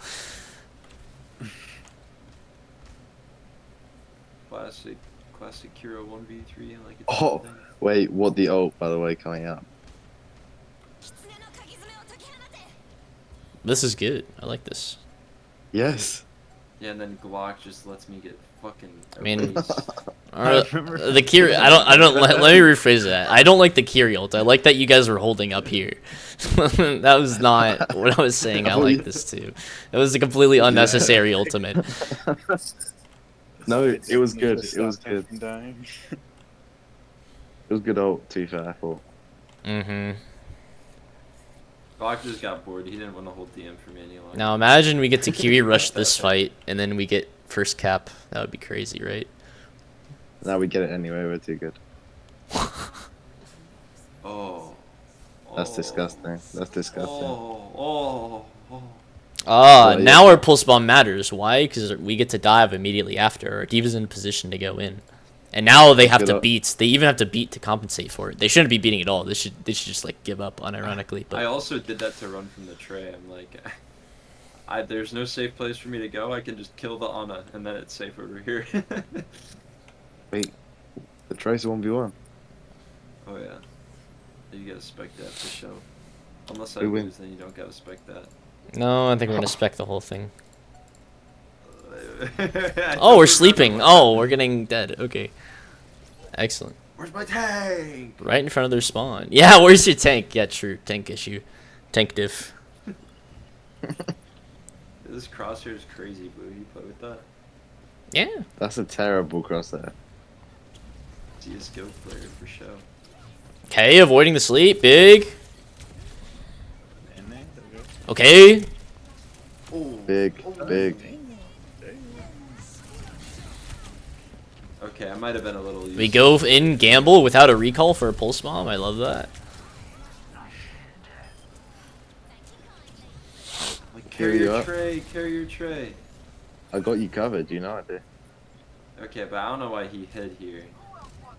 classic hero 1v3 like. Oh, wait, what the ult, by the way, coming up? This is good. I like this. Yes. Yeah, and then Glock just lets me get fucking. I mean, erased. the Kiri. I don't. Let me rephrase that. I don't like the Kiri ult. I like that you guys were holding up here. That was not what I was saying. I like this too. It was a completely unnecessary ultimate. No, it was good. Just It was stop him good. from dying. It was good ult, to be fair, I thought. Mm-hmm. Glock just got bored. He didn't want to hold DM for me any longer. Now imagine we get to Kiri rush this fight, and then we get first cap. That would be crazy, right? Now we get it anyway, we're too good. Oh. That's disgusting. That's disgusting. Oh. Well, Now yeah. our pulse bomb matters. Why? Because we get to dive immediately after. Our D.Va's in position to go in. And now they have Good to up. beat. They even have to beat to compensate for it. They shouldn't be beating at all. They should just like give up unironically. I But also did that to run from the tray. I'm like, there's no safe place for me to go. I can just kill the Ana, and then it's safe over here. Wait, the Tracer 1v1. Oh yeah. You gotta spec that for show. Unless I We win. lose, then you don't gotta spec that. no, I think we're gonna spec the whole thing. I Oh, we're thought sleeping. running. Oh, we're getting dead. Okay. Excellent. Where's my tank? Right in front of their spawn. Yeah, where's your tank? Yeah, true. Tank issue. Tank diff. This crosshair is crazy, Blue. You play with that? Yeah. That's a terrible crosshair. Is he a skill player for show? Okay, avoiding the sleep. Big. And there we go. Okay. Big. Okay, I might have been a little. We go in gamble without a recall for a pulse bomb. I love that. Like, Here carry you your are. tray, carry your tray. I got you covered, you know I did. Okay, but I don't know why he hid here.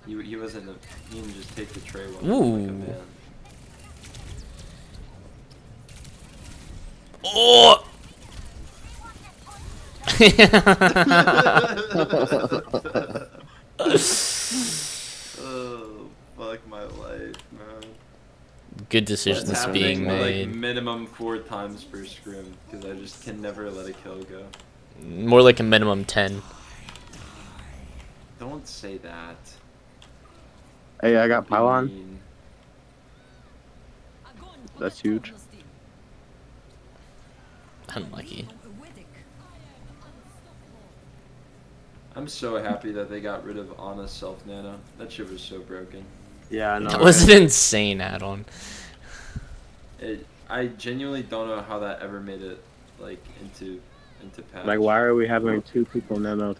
He wasn't. He didn't just take the tray one like a Ooh. man. Oh. Oh, fuck my life, man. Good That's decisions being happening, made. like minimum 4 times per scrim because I just can never let a kill go. More like a minimum 10. Don't say that. Hey, I got Be pylon. mean. That's huge. Unlucky. I'm so happy that they got rid of Ana's self nano. That shit was so broken. Yeah, I know. That was an insane add-on. I genuinely don't know how that ever made it like into patch. Like, why are we having 2 people nanoed?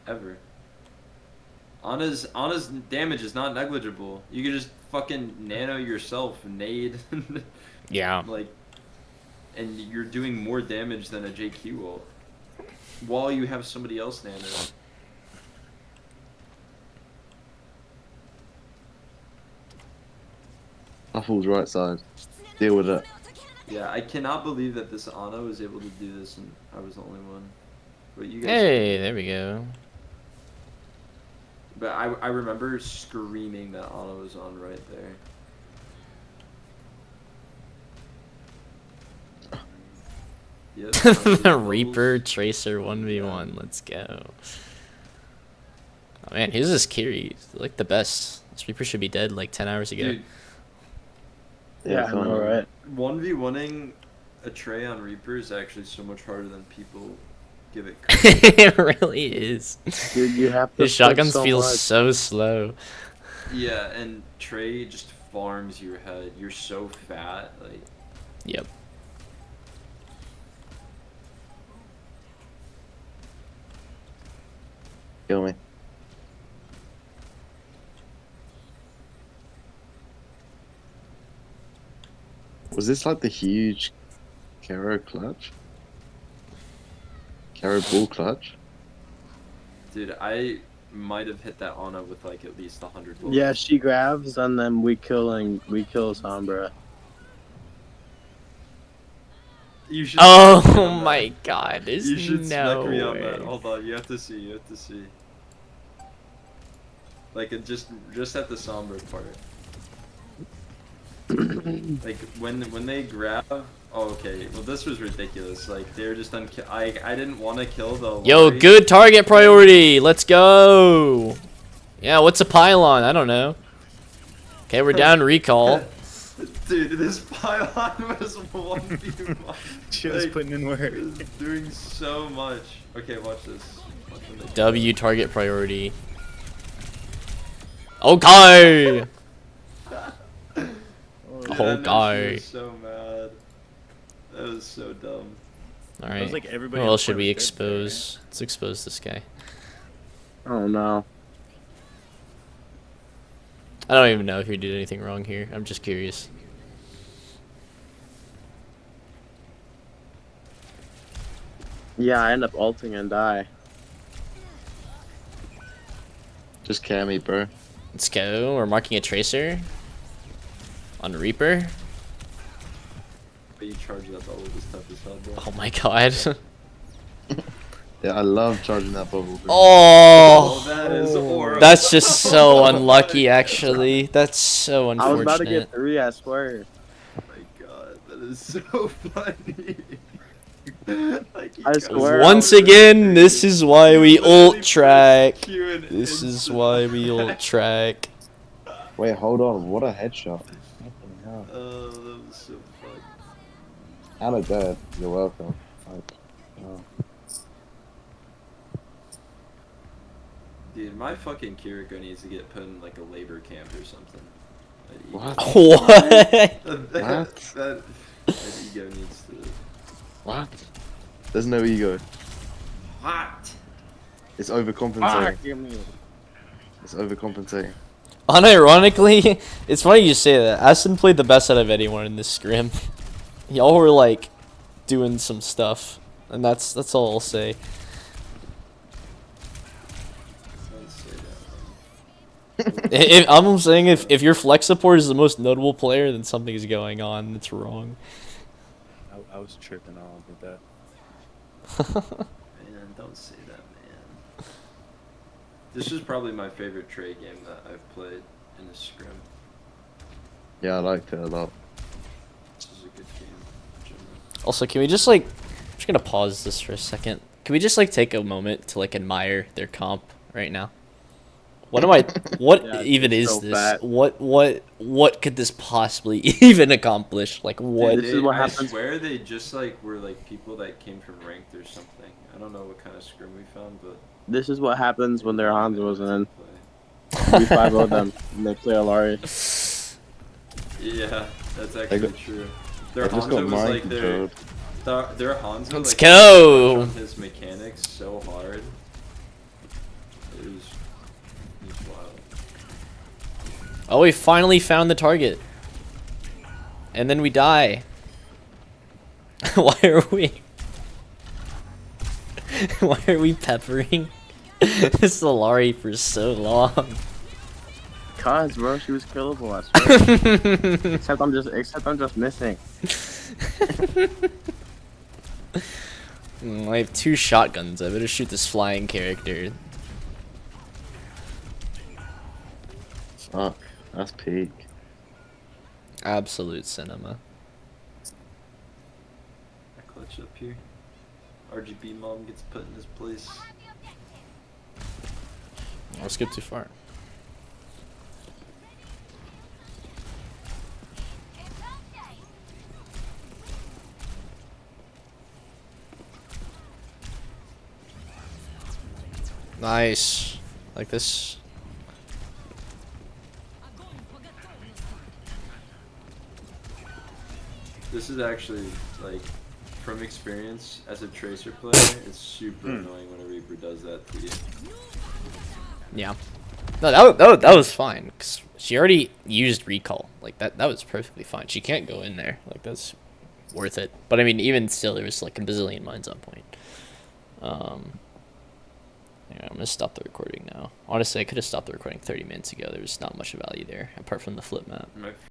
Ever. Ana's damage is not negligible. You can just fucking nano yourself, nade, Yeah. like, and you're doing more damage than a JQ ult while you have somebody else nano. Apple's right side. Deal with it. Yeah, I cannot believe that this Ana was able to do this and I was the only one. But you guys. Hey, there we go. But I remember screaming that Ana was on right there. Yep, Reaper Tracer 1v1. Let's go. Oh man, who's this Kiri? Like the best. This Reaper should be dead like 10 hours ago. Dude, Yeah, I know, right? 1v1ing a Trey on Reaper is actually so much harder than people give it credit. It really is. Dude, you have to. His shotguns so feel much. so slow. Yeah, and Trey just farms your head. You're so fat, like. Yep. Kill me. Was this like the huge Caro clutch? Caro bull clutch? Dude, I might have hit that Ana with like at least 100 bullets. Yeah, she grabs and then we kill Sombra. You should Oh spec me on my that. god, there's You should no spec me on way. that. Hold on, you have to see. You have to see. Like it just at the Sombra part. Like when they grab. Oh, okay. Well, this was ridiculous. Like they're just I didn't want to kill the. Yo, Lori. good target priority. Let's go. Yeah, what's a pylon? I don't know. Okay, we're down recall. Dude, this pylon was 1v1. Just Like, putting in work. it was doing so much. Okay, watch this. Watch when they- W target priority. Okay. Dude, Oh, that makes guy. me so mad. That was so dumb. All It right. was like everybody What on else the should court we was dead there, right? expose? Let's expose this guy. Oh no. I don't even know if he did anything wrong here. I'm just curious. Yeah, I end up ulting and die. Just carry me, bro. Let's go. We're marking a tracer on Reaper. But you charge that bubble this tough as hell, bro. Oh my god. Yeah, I love charging that bubble. Bro. Oh, that is horrible. that's just so unlucky, actually. That's so I was about to unfortunate. get 3, I swear. Oh my god, that is so funny. Like, you I guys swear. Once again, this is why we literally ult track. pressed Q and This is instant why we back. ult track. Wait, hold on. What a headshot. Fucking hell. Oh, that was so fun. Anna dead. You're welcome. Like, oh. Dude, my fucking Kiriko needs to get put in like a labor camp or something. That What? What? that ego needs to. What? There's no ego. What? It's overcompensating. Fuck me. It's overcompensating. Unironically, it's funny you say that. Aston played the best out of anyone in this scrim. Y'all were like doing some stuff, and that's all I'll say. Don't say that. I'm saying if your flex support is the most notable player, then something is going on that's wrong. I was tripping all with that. Man, don't say that, man. This is probably my favorite trade game that I've played in a scrim. Yeah, I liked it a lot. This is a good game. in general. Also, can we just like, I'm just gonna pause this for a second. Can we just like take a moment to like admire their comp right now? What am I? What Yeah, even it's is so this? fat. What could this possibly even accomplish? Like what? This is what I happens- swear they just like were like people that came from ranked or something. I don't know what kind of scrim we found, but This is what happens when their Hanzo wasn't in. play. We 5-0 them. And they play Alari. Yeah, that's actually got- true. Their I just got Hanzo was mind like controlled. their Hanzo. Let's like, go! crushed on his mechanics so hard. It was wild. Oh, we finally found the target, and then we die. Why are we? Why are we peppering this Solari for so long? Cause bro, she was killable, I swear. except I'm just missing. I have 2 shotguns. I better shoot this flying character. Fuck. That's peak. Absolute cinema. I clutch up here. RGB mom gets put in his place. I'll skip too far. Nice. Like this. This is actually, like, from experience as a Tracer player, it's super annoying when a Reaper does that to you. Yeah. No, that was fine. 'Cause she already used recall. Like, that was perfectly fine. She can't go in there. Like, that's worth it. But, I mean, even still, there was, like, a bazillion mines on point. Yeah, I'm gonna stop the recording now. Honestly, I could have stopped the recording 30 minutes ago. There was not much value there, apart from the flip map. My